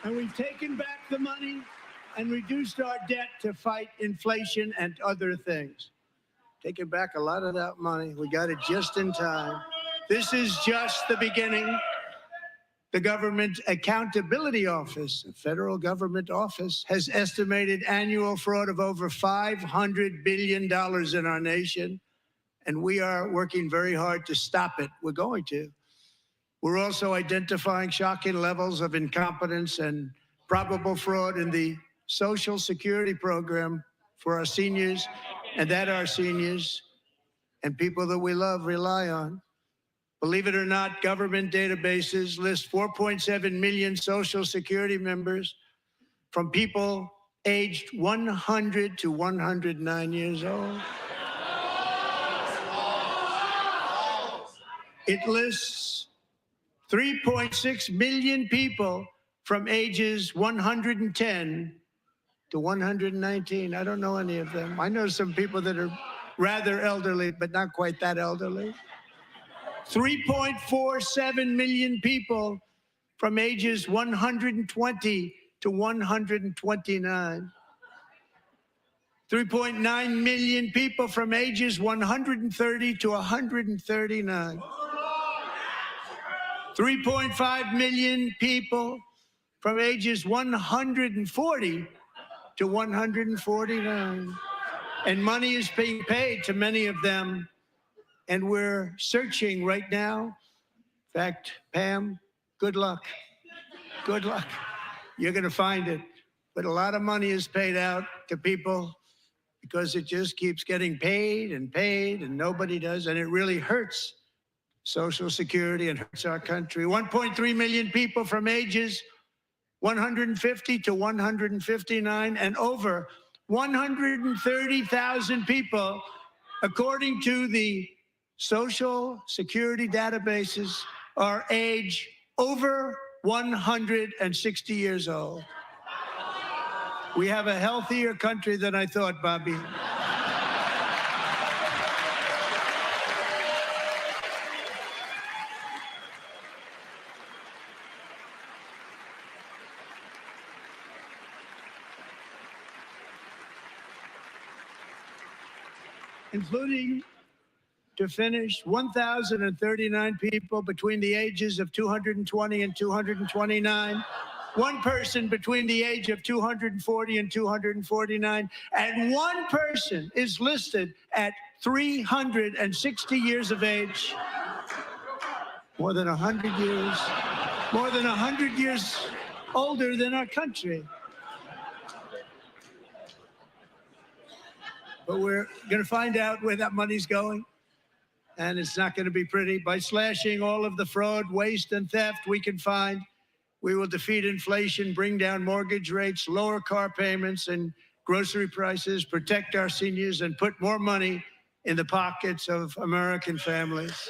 And we've taken back the money and reduced our debt to fight inflation and other things. Taking back a lot of that money. We got it just in time. This is just the beginning. The Government Accountability Office, a federal government office, has estimated annual fraud of over $500 billion in our nation, and we are working very hard to stop it. We're going to. We're also identifying shocking levels of incompetence and probable fraud in the Social Security program for our seniors, and that our seniors and people that we love rely on. Believe it or not, government databases list 4.7 million Social Security members from people aged 100 to 109 years old. It lists 3.6 million people from ages 110 to 119. I don't know any of them. I know some people that are rather elderly, but not quite that elderly. 3.47 million people from ages 120 to 129. 3.9 million people from ages 130 to 139. 3.5 million people from ages 140 to 149. And money is being paid to many of them. And we're searching right now. In fact, Pam, good luck. Good luck. You're going to find it. But a lot of money is paid out to people because it just keeps getting paid, and nobody does. And it really hurts Social Security and hurts our country. 1.3 million people from ages 150 to 159, and over 130,000 people, according to the Social Security databases, are age over 160 years old. We have a healthier country than I thought, Bobby. Including, to finish, 1,039 people between the ages of 220 and 229, one person between the age of 240 and 249, and one person is listed at 360 years of age. More than 100 years older than our country. But we're going to find out where that money's going, and it's not going to be pretty. By slashing all of the fraud, waste, and theft we can find, we will defeat inflation, bring down mortgage rates, lower car payments and grocery prices, protect our seniors, and put more money in the pockets of American families.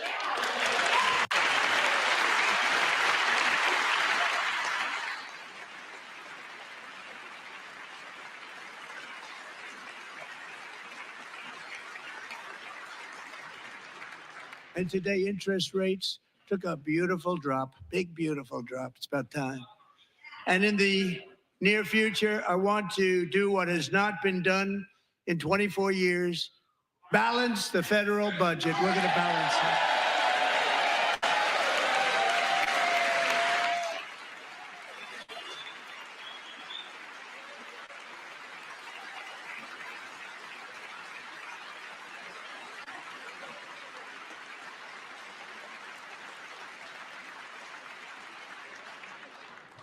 And today, interest rates took a beautiful drop, big, beautiful drop. It's about time. And in the near future, I want to do what has not been done in 24 years, balance the federal budget. We're going to balance it.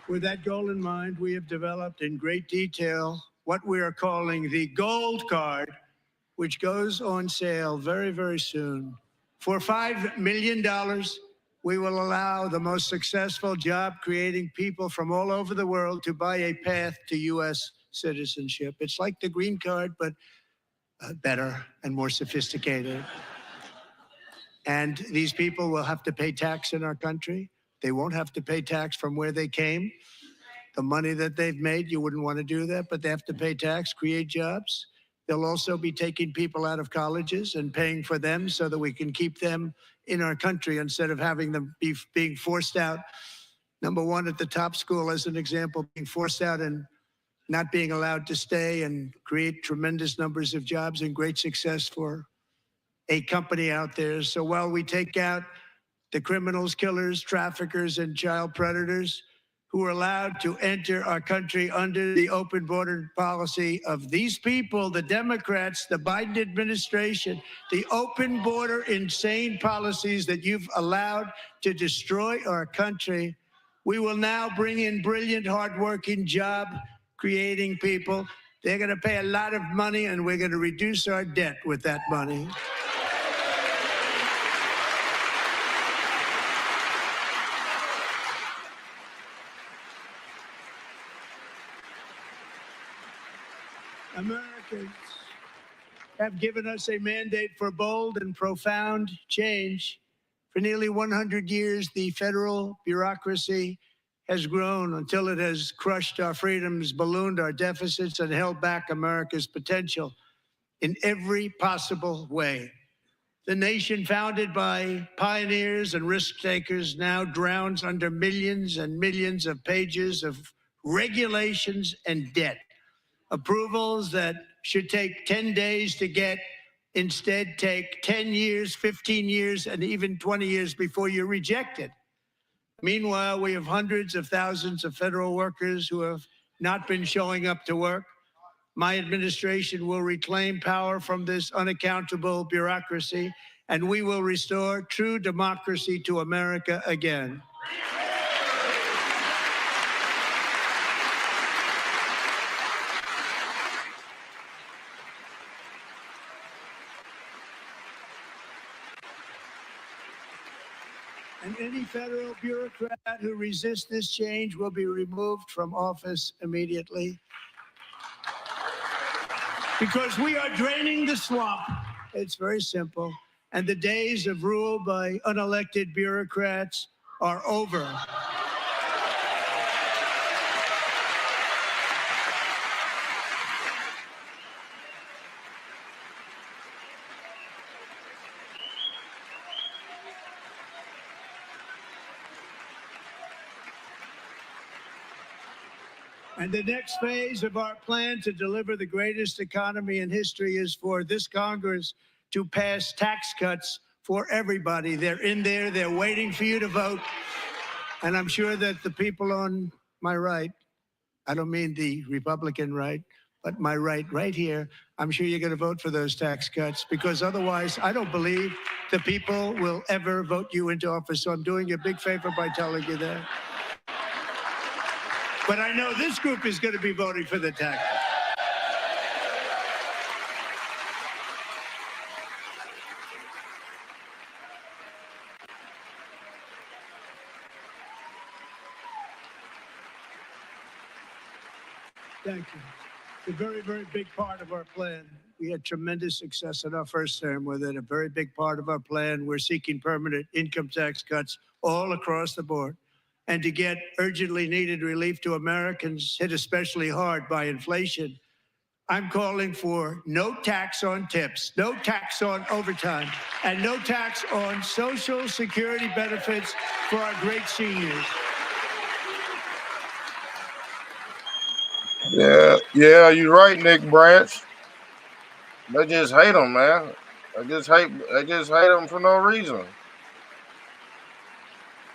With that goal in mind, we have developed in great detail what we are calling the Gold Card, which goes on sale very, very soon. For $5 million, we will allow the most successful job-creating people from all over the world to buy a path to U.S. citizenship. It's like the green card, but better and more sophisticated. And these people will have to pay tax in our country. They won't have to pay tax from where they came. The money that they've made, you wouldn't want to do that, but they have to pay tax, create jobs. They'll also be taking people out of colleges and paying for them so that we can keep them in our country instead of having them being forced out. Number one, at the top school, as an example, being forced out and not being allowed to stay and create tremendous numbers of jobs and great success for a company out there. So while we take out the criminals, killers, traffickers, and child predators who are allowed to enter our country under the open border policy of these people, the Democrats, the Biden administration, the open border insane policies that you've allowed to destroy our country, we will now bring in brilliant, hardworking, job-creating people. They're going to pay a lot of money, and we're going to reduce our debt with that money. Americans have given us a mandate for bold and profound change. For nearly 100 years, the federal bureaucracy has grown until it has crushed our freedoms, ballooned our deficits, and held back America's potential in every possible way. The nation founded by pioneers and risk takers now drowns under millions and millions of pages of regulations and debt. Approvals that should take 10 days to get instead take 10 years, 15 years, and even 20 years before you're rejected. Meanwhile, we have hundreds of thousands of federal workers who have not been showing up to work. My administration will reclaim power from this unaccountable bureaucracy, and we will restore true democracy to America again. And any federal bureaucrat who resists this change will be removed from office immediately. Because we are draining the swamp. It's very simple. And the days of rule by unelected bureaucrats are over. And the next phase of our plan to deliver the greatest economy in history is for this Congress to pass tax cuts for everybody. They're in there. They're waiting for you to vote. And I'm sure that the people on my right, I don't mean the Republican right, but my right here, I'm sure you're going to vote for those tax cuts, because otherwise I don't believe the people will ever vote you into office. So I'm doing you a big favor by telling you that. But I know this group is going to be voting for the tax. Thank you. It's a very, very big part of our plan. We had tremendous success in our first term with it. A very big part of our plan. We're seeking permanent income tax cuts all across the board. And to get urgently needed relief to Americans hit especially hard by inflation, I'm calling for no tax on tips, no tax on overtime, and no tax on Social Security benefits for our great seniors. Yeah, you're right, Nick Branch. They just hate him, man. They just hate him for no reason.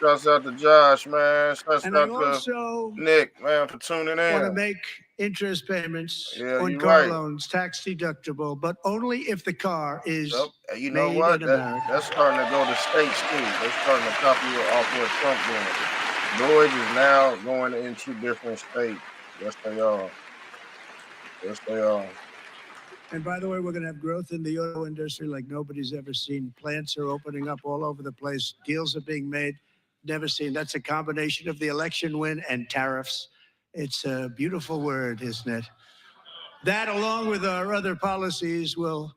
Shouts out to Josh, man. Shouts And I out to also Nick, man, for tuning want to in. make interest payments Yeah, on you're car right. loans tax deductible, but only if the car is Yep. You know made what? in America. That's starting to go to states too. They're starting to copy off what Trump doing. Lloyd is now going into different states. Yes, they are. Yes, they are. And by the way, we're going to have growth in the auto industry like nobody's ever seen. Plants are opening up all over the place. Deals are being made. Never seen. That's a combination of the election win and tariffs. It's a beautiful word, isn't it? That, along with our other policies, will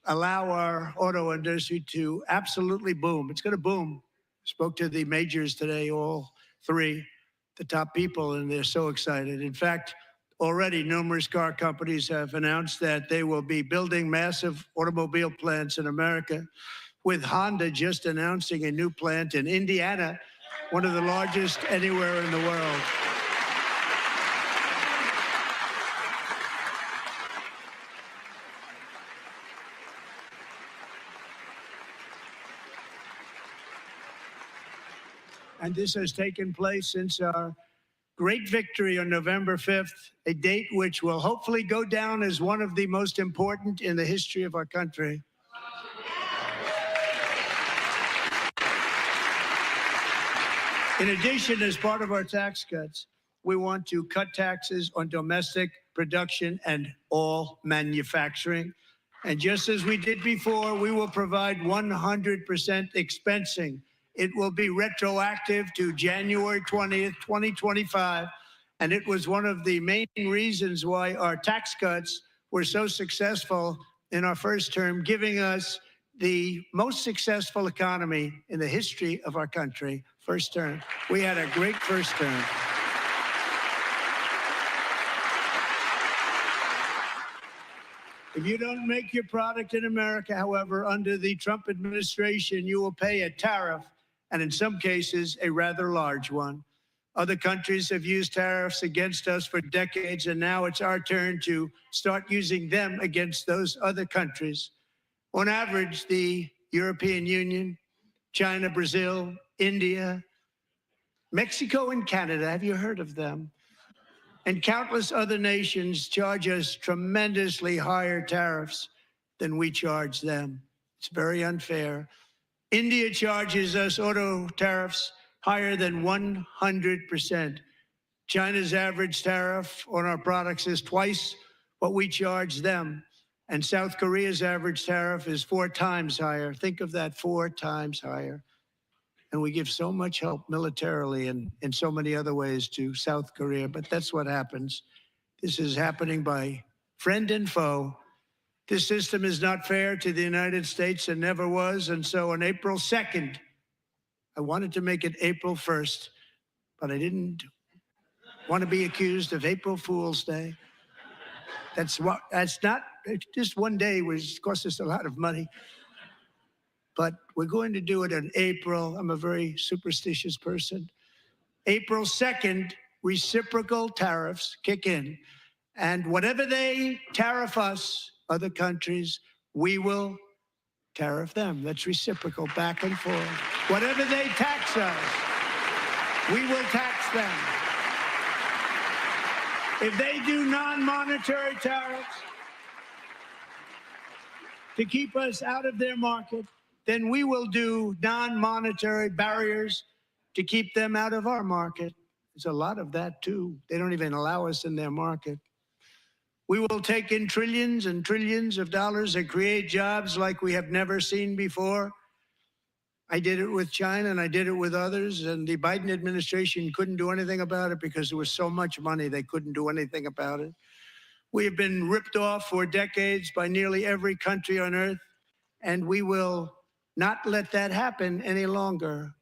allow our auto industry to absolutely boom. It's going to boom. Spoke to the majors today, all three, the top people, and they're so excited. In fact, already numerous car companies have announced that they will be building massive automobile plants in America, with Honda just announcing a new plant in Indiana, one of the largest anywhere in the world. And this has taken place since our great victory on November 5th, a date which will hopefully go down as one of the most important in the history of our country. In addition, as part of our tax cuts, we want to cut taxes on domestic production and all manufacturing. And just as we did before, we will provide 100% expensing. It will be retroactive to January 20th, 2025. And it was one of the main reasons why our tax cuts were so successful in our first term, giving us the most successful economy in the history of our country. First term. We had a great first term. If you don't make your product in America, however, under the Trump administration, you will pay a tariff, and in some cases, a rather large one. Other countries have used tariffs against us for decades, and now it's our turn to start using them against those other countries. On average, the European Union, China, Brazil, India, Mexico, and Canada, have you heard of them? And countless other nations charge us tremendously higher tariffs than we charge them. It's very unfair. India charges us auto tariffs higher than 100%. China's average tariff on our products is twice what we charge them. And South Korea's average tariff is 4 times higher. Think of that, 4 times higher. And we give so much help militarily and in so many other ways to South Korea, but that's what happens. This is happening by friend and foe. This system is not fair to the United States and never was. And so on April 2nd, I wanted to make it April 1st, but I didn't want to be accused of April Fool's Day. That's not, just one day was cost us a lot of money. But we're going to do it in April. I'm a very superstitious person. April 2nd, reciprocal tariffs kick in. And whatever they tariff us, other countries, we will tariff them. That's reciprocal, back and forth. Whatever they tax us, we will tax them. If they do non-monetary tariffs to keep us out of their market, then we will do non-monetary barriers to keep them out of our market. There's a lot of that, too. They don't even allow us in their market. We will take in trillions and trillions of dollars and create jobs like we have never seen before. I did it with China, and I did it with others, and the Biden administration couldn't do anything about it because there was so much money they couldn't do anything about it. We have been ripped off for decades by nearly every country on earth, and we will not let that happen any longer.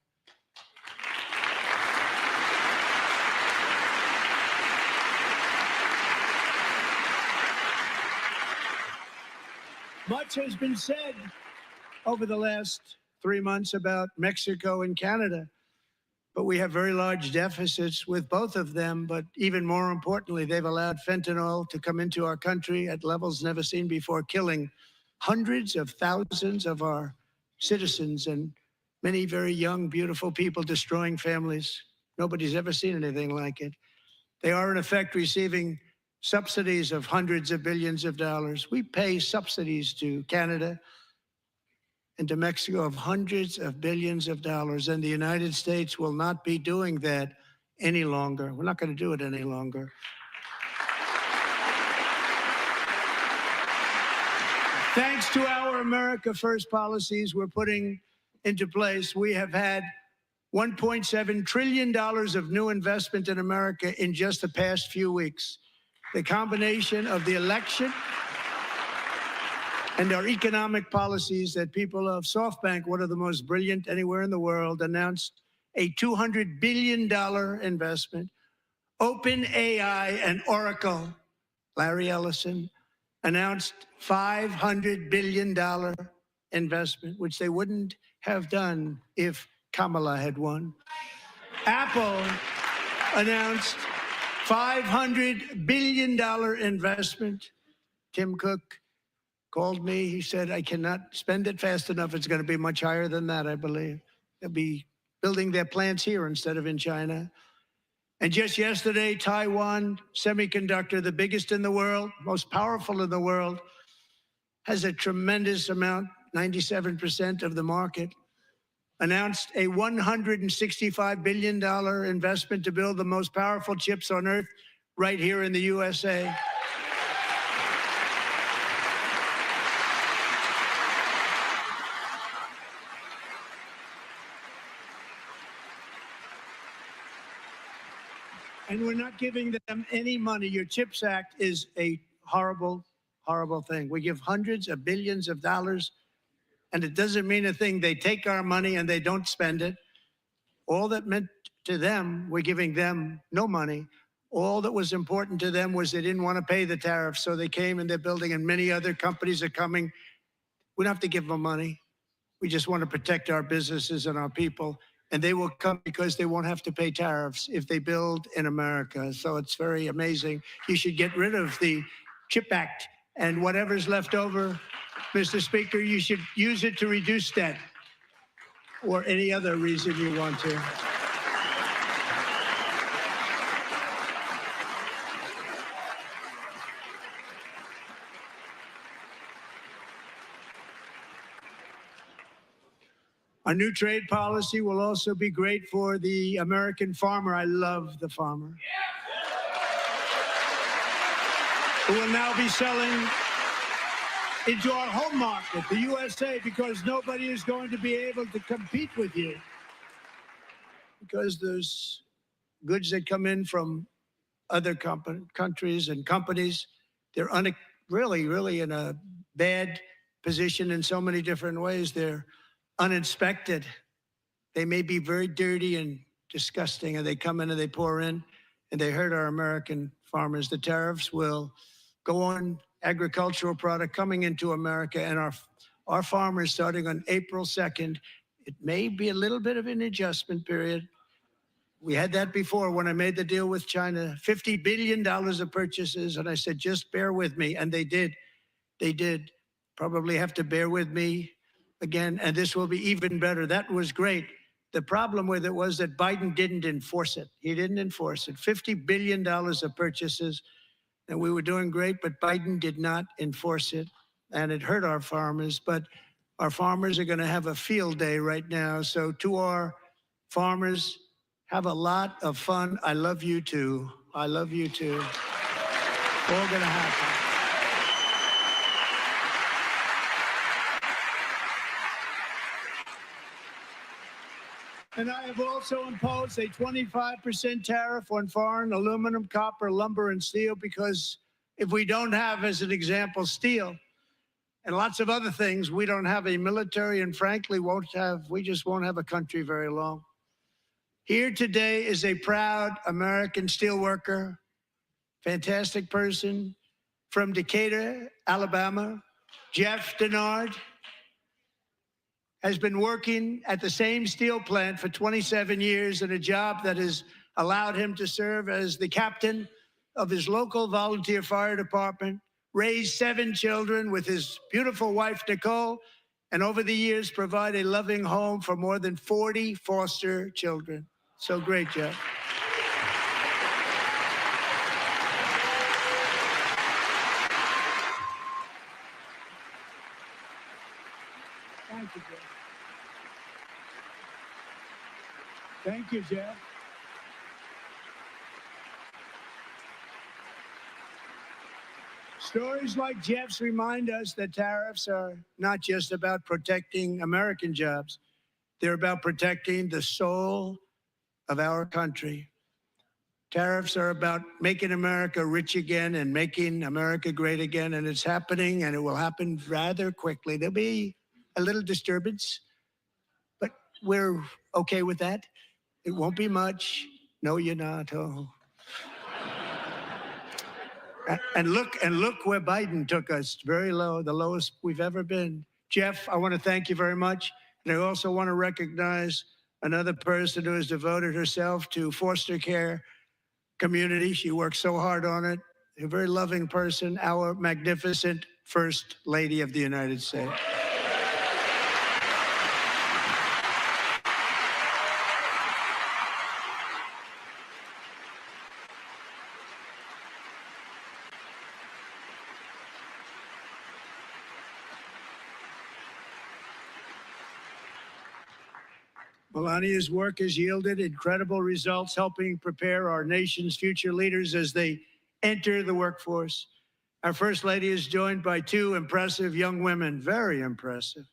Much has been said over the last 3 months about Mexico and Canada, but we have very large deficits with both of them. But even more importantly, they've allowed fentanyl to come into our country at levels never seen before, killing hundreds of thousands of our citizens and many very young, beautiful people, destroying families. Nobody's ever seen anything like it. They are, in effect, receiving subsidies of hundreds of billions of dollars. We pay subsidies to Canada and to Mexico of hundreds of billions of dollars, and the United States will not be doing that any longer. We're not going to do it any longer. Thanks to our America First policies we're putting into place, we have had $1.7 trillion of new investment in America in just the past few weeks. The combination of the election and our economic policies that people of SoftBank, one of the most brilliant anywhere in the world, announced a $200 billion investment. OpenAI and Oracle, Larry Ellison, announced $500 billion investment, which they wouldn't have done if Kamala had won. Apple announced $500 billion investment. Tim Cook called me. He said, I cannot spend it fast enough. It's going to be much higher than that, I believe. They'll be building their plants here instead of in China. And just yesterday, Taiwan Semiconductor, the biggest in the world, most powerful in the world, has a tremendous amount, 97% of the market, announced a $165 billion investment to build the most powerful chips on earth right here in the USA. And we're not giving them any money. Your CHIPS Act is a horrible, horrible thing. We give hundreds of billions of dollars, and it doesn't mean a thing. They take our money and they don't spend it. All that meant to them, we're giving them no money. All that was important to them was they didn't want to pay the tariffs, so they came and they're building, and many other companies are coming. We don't have to give them money. We just want to protect our businesses and our people. And they will come because they won't have to pay tariffs if they build in America. So it's very amazing. You should get rid of the CHIP Act, and whatever's left over, Mr. Speaker, you should use it to reduce debt or any other reason you want to. Our new trade policy will also be great for the American farmer. I love the farmer. Who will now be selling into our home market, the USA, because nobody is going to be able to compete with you. Because there's goods that come in from other countries and companies. They're really in a bad position in so many different ways. They're uninspected. They may be very dirty and disgusting, and they come in and they pour in and they hurt our American farmers. The tariffs will go on agricultural product coming into America, and our farmers, starting on April 2nd, it may be a little bit of an adjustment period. We had that before when I made the deal with China, $50 billion of purchases, and I said, just bear with me, and they did. They did. Probably have to bear with me again, and this will be even better. That was great. The problem with it was that Biden didn't enforce it. He didn't enforce it. $50 billion of purchases, and we were doing great, but Biden did not enforce it, and it hurt our farmers. But our farmers are going to have a field day right now. So to our farmers, have a lot of fun. I love you too. I love you too. All going to happen. And I have also imposed a 25% tariff on foreign aluminum, copper, lumber, and steel, because if we don't have, as an example, steel and lots of other things, we don't have a military, and frankly, we just won't have a country very long. Here today is a proud American steelworker, fantastic person from Decatur, Alabama, Jeff Denard has been working at the same steel plant for 27 years in a job that has allowed him to serve as the captain of his local volunteer fire department, raise 7 children with his beautiful wife, Nicole, and over the years provide a loving home for more than 40 foster children. So great, Jeff. Thank you, Jeff. Thank you, Jeff. Stories like Jeff's remind us that tariffs are not just about protecting American jobs. They're about protecting the soul of our country. Tariffs are about making America rich again and making America great again, and it's happening, and it will happen rather quickly. There'll be a little disturbance, but we're okay with that. It won't be much. No, you're not. Oh. And look where Biden took us, very low, the lowest we've ever been. Jeff, I want to thank you very much. And I also want to recognize another person who has devoted herself to foster care community. She works so hard on it. A very loving person, our magnificent First Lady of the United States. Melania's work has yielded incredible results, helping prepare our nation's future leaders as they enter the workforce. Our First Lady is joined by 2 impressive young women, very impressive.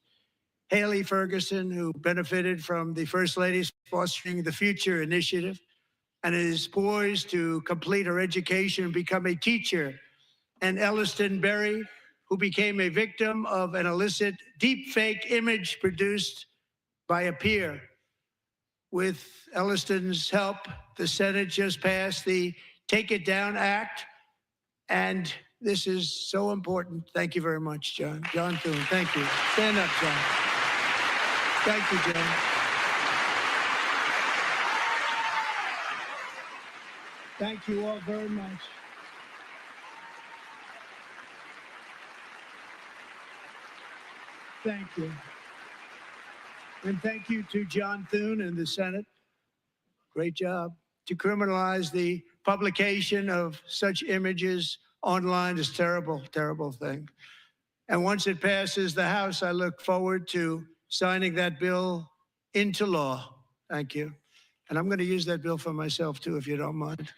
Haley Ferguson, who benefited from the First Lady's Fostering the Future initiative and is poised to complete her education and become a teacher. And Elliston Berry, who became a victim of an illicit deepfake image produced by a peer. With Elliston's help, the Senate just passed the Take It Down Act, and this is so important. Thank you very much, John. John Thune, thank you. Stand up, John. Thank you, John. Thank you all very much. Thank you. And thank you to John Thune and the Senate. Great job. To criminalize the publication of such images online is terrible, terrible thing. And once it passes the House, I look forward to signing that bill into law. Thank you. And I'm going to use that bill for myself, too, if you don't mind.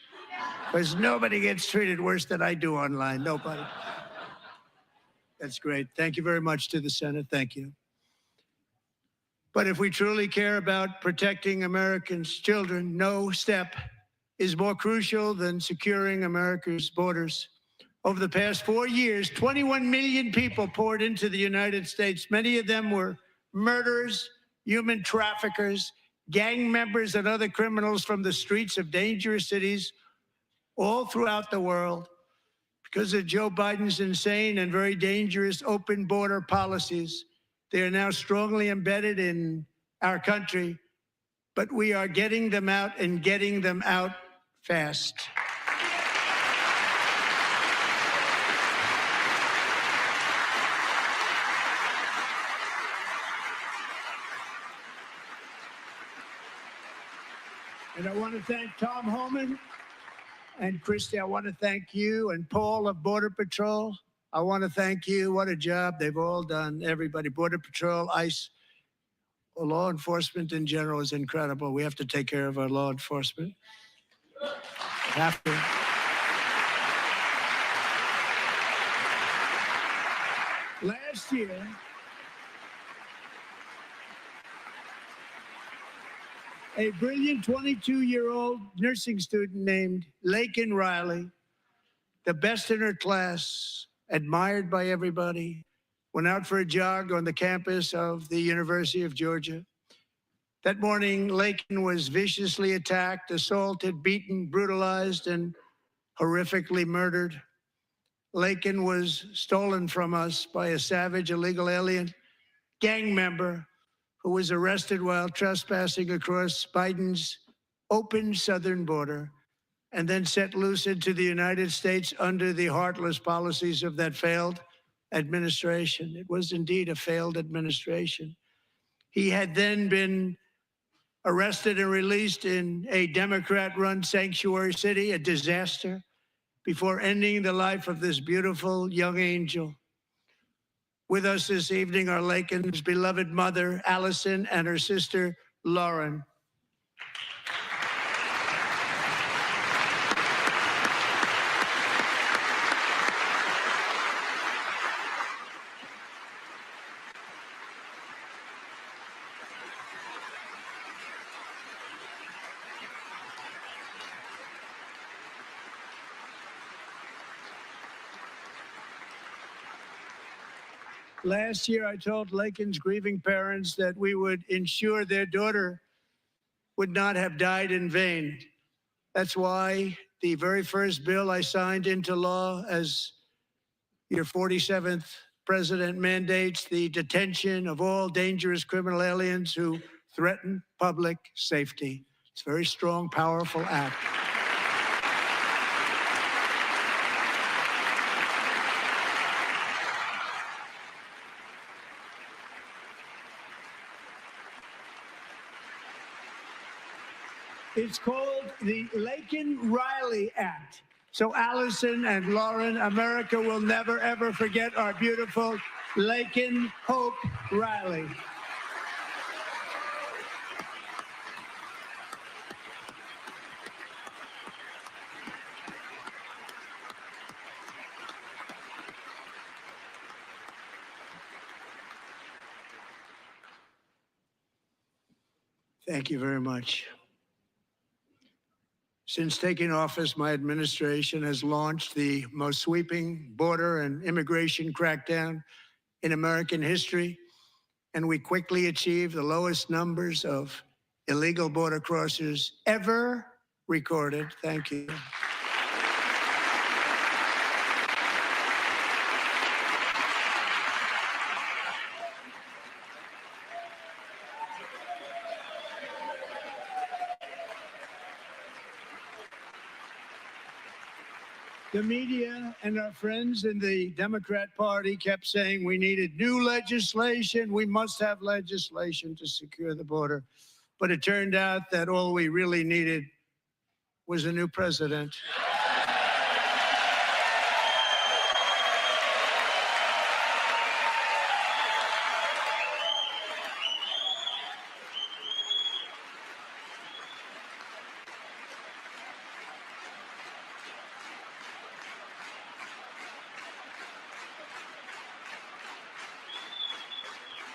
Because nobody gets treated worse than I do online. Nobody. That's great. Thank you very much to the Senate. Thank you. But if we truly care about protecting Americans' children, no step is more crucial than securing America's borders. Over the past 4 years, 21 million people poured into the United States. Many of them were murderers, human traffickers, gang members, and other criminals from the streets of dangerous cities all throughout the world. Because of Joe Biden's insane and very dangerous open border policies, they are now strongly embedded in our country, but we are getting them out and getting them out fast. And I want to thank Tom Homan and Christy. I want to thank you and Paul of Border Patrol. I want to thank you. What a job they've all done. Everybody, Border Patrol, ICE, law enforcement in general is incredible. We have to take care of our law enforcement. Have to. Last year, a brilliant 22-year-old nursing student named Laken Riley, the best in her class, admired by everybody, went out for a jog on the campus of the University of Georgia. That morning, Laken was viciously attacked, assaulted, beaten, brutalized, and horrifically murdered. Laken was stolen from us by a savage illegal alien gang member who was arrested while trespassing across Biden's open southern border and then set loose into the United States under the heartless policies of that failed administration. It was indeed a failed administration. He had then been arrested and released in a Democrat-run sanctuary city, a disaster, before ending the life of this beautiful young angel. With us this evening are Laken's beloved mother, Allison, and her sister, Lauren. Last year, I told Laken's grieving parents that we would ensure their daughter would not have died in vain. That's why the very first bill I signed into law as your 47th president mandates the detention of all dangerous criminal aliens who threaten public safety. It's a very strong, powerful act. It's called the Laken-Riley Act. So Allison and Lauren, America will never, ever forget our beautiful Laken Hope Riley. Thank you very much. Since taking office, my administration has launched the most sweeping border and immigration crackdown in American history, and we quickly achieved the lowest numbers of illegal border crossers ever recorded. Thank you. The media and our friends in the Democrat Party kept saying we needed new legislation. We must have legislation to secure the border. But it turned out that all we really needed was a new president.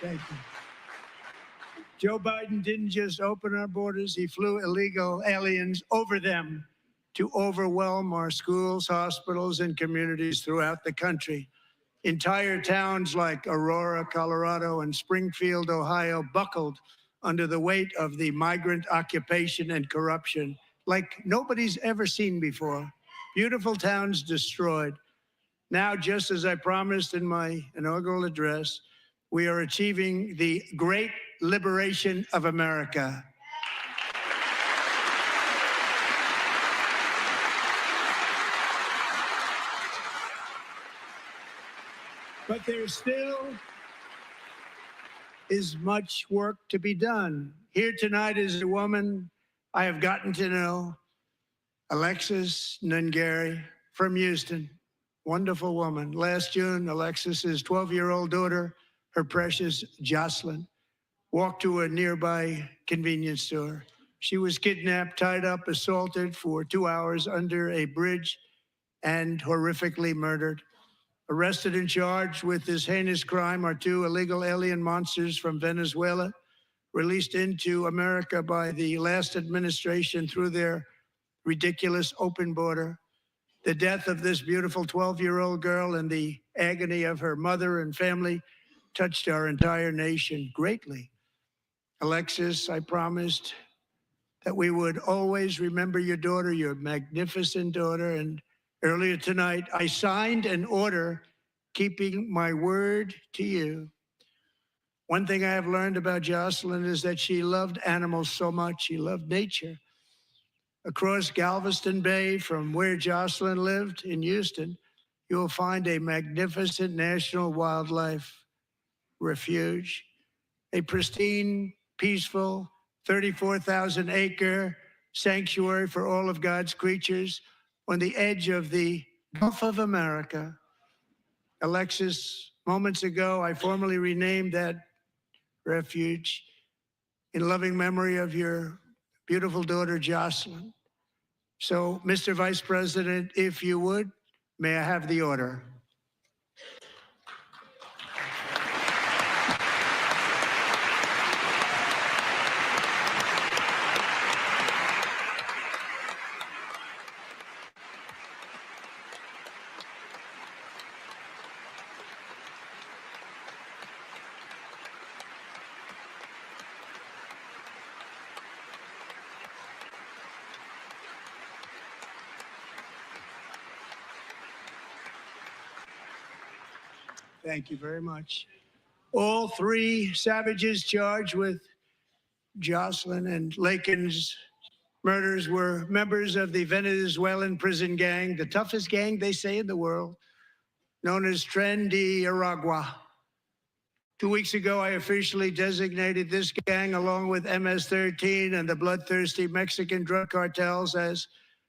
Thank you. Joe Biden didn't just open our borders, he flew illegal aliens over them to overwhelm our schools, hospitals, and communities throughout the country. Entire towns like Aurora, Colorado, and Springfield, Ohio, buckled under the weight of the migrant occupation and corruption like nobody's ever seen before. Beautiful towns destroyed. Now, just as I promised in my inaugural address, we are achieving the great liberation of America. But there still is much work to be done. Here tonight is a woman I have gotten to know, Alexis Nungari from Houston. Wonderful woman. Last June, Alexis's 12-year-old daughter, her precious Jocelyn, walked to a nearby convenience store. She was kidnapped, tied up, assaulted for 2 hours under a bridge, and horrifically murdered. Arrested and charged with this heinous crime are 2 illegal alien monsters from Venezuela, released into America by the last administration through their ridiculous open border. The death of this beautiful 12-year-old girl and the agony of her mother and family touched our entire nation greatly. Alexis, I promised that we would always remember your daughter, your magnificent daughter, and Earlier tonight, I signed an order keeping my word to you. One thing I have learned about Jocelyn is that she loved animals so much. She loved nature. Across Galveston Bay, from where Jocelyn lived in Houston, you will find a magnificent national wildlife refuge, a pristine, peaceful, 34,000-acre sanctuary for all of God's creatures on the edge of the Gulf of America. Alexis, moments ago, I formally renamed that refuge in loving memory of your beautiful daughter, Jocelyn. So, Mr. Vice President, if you would, may I have the order? Thank you very much. All three savages charged with Jocelyn and Lakin's murders were members of the Venezuelan prison gang, the toughest gang, they say, in the world, known as Tren de Aragua. 2 weeks ago, I officially designated this gang, along with MS-13 and the bloodthirsty Mexican drug cartels, as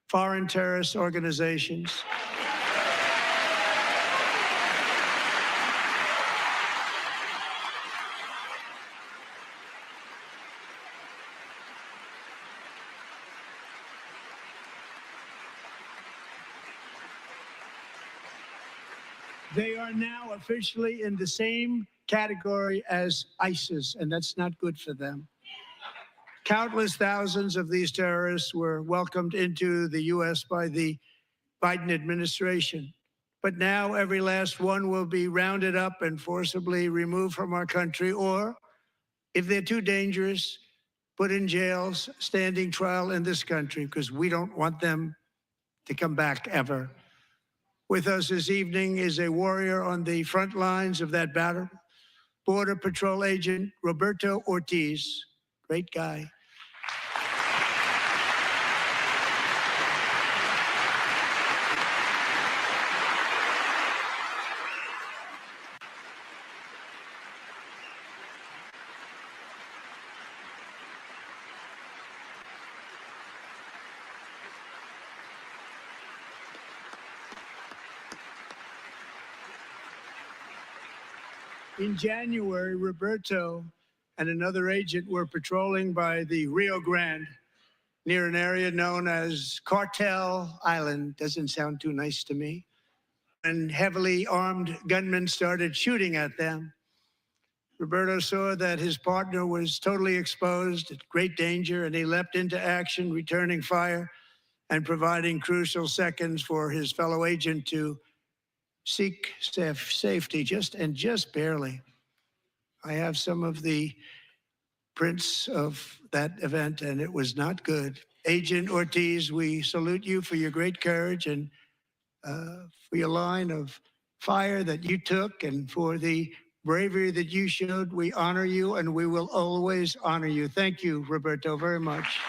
foreign terrorist organizations. They are now officially in the same category as ISIS, and that's not good for them. Countless thousands of these terrorists were welcomed into the U.S. by the Biden administration. But now every last one will be rounded up and forcibly removed from our country, or, if they're too dangerous, put in jails, standing trial in this country, because we don't want them to come back ever. With us this evening is a warrior on the front lines of that battle, Border Patrol Agent Roberto Ortiz. Great guy. In January, Roberto and another agent were patrolling by the Rio Grande near an area known as Cartel Island. Doesn't sound too nice to me. And heavily armed gunmen started shooting at them. Roberto saw that his partner was totally exposed, at great danger, and he leapt into action, returning fire and providing crucial seconds for his fellow agent to seek safety, just barely. I have some of the prints of that event, and it was not good. Agent Ortiz, we salute you for your great courage and for your line of fire that you took, and for the bravery that you showed. We honor you, and we will always honor you. Thank you, Roberto, very much.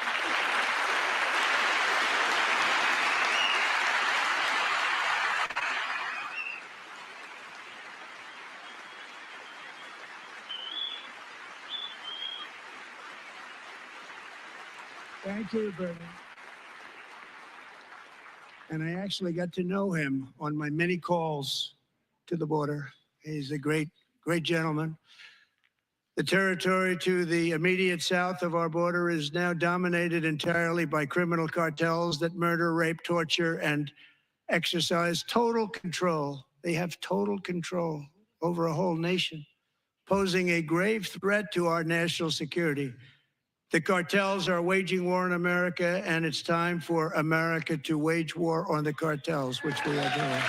Thank you, Roberto. And I actually got to know him on my many calls to the border. He's a great gentleman. The territory to the immediate south of our border is now dominated entirely by criminal cartels that murder, rape, torture, and exercise total control. They have total control over a whole nation, posing a grave threat to our national security. The cartels are waging war on America, and it's time for America to wage war on the cartels, which we are doing.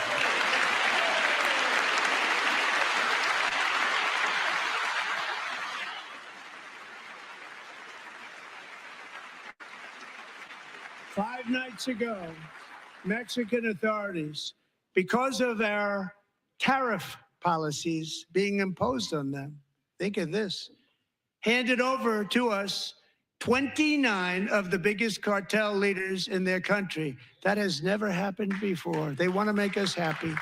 Mexican authorities, because of our tariff policies being imposed on them, think of this, handed over to us 29 of the biggest cartel leaders in their country. That has never happened before. They want to make us happy.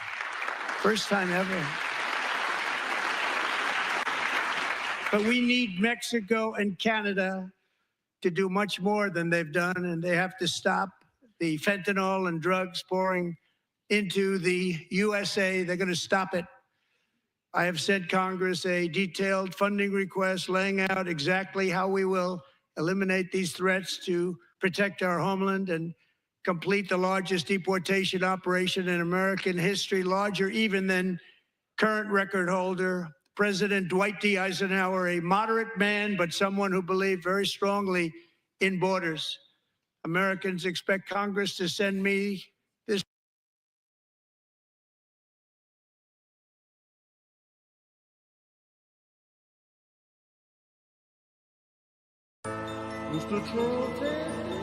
First time ever. But we need Mexico and Canada to do much more than they've done, and they have to stop the fentanyl and drugs pouring into the USA. They're going to stop it. I have sent Congress a detailed funding request laying out exactly how we will eliminate these threats to protect our homeland and complete the largest deportation operation in American history, larger even than current record holder President Dwight D. Eisenhower, a moderate man, but someone who believed very strongly in borders. Americans expect Congress to send me this. Mr. Trump.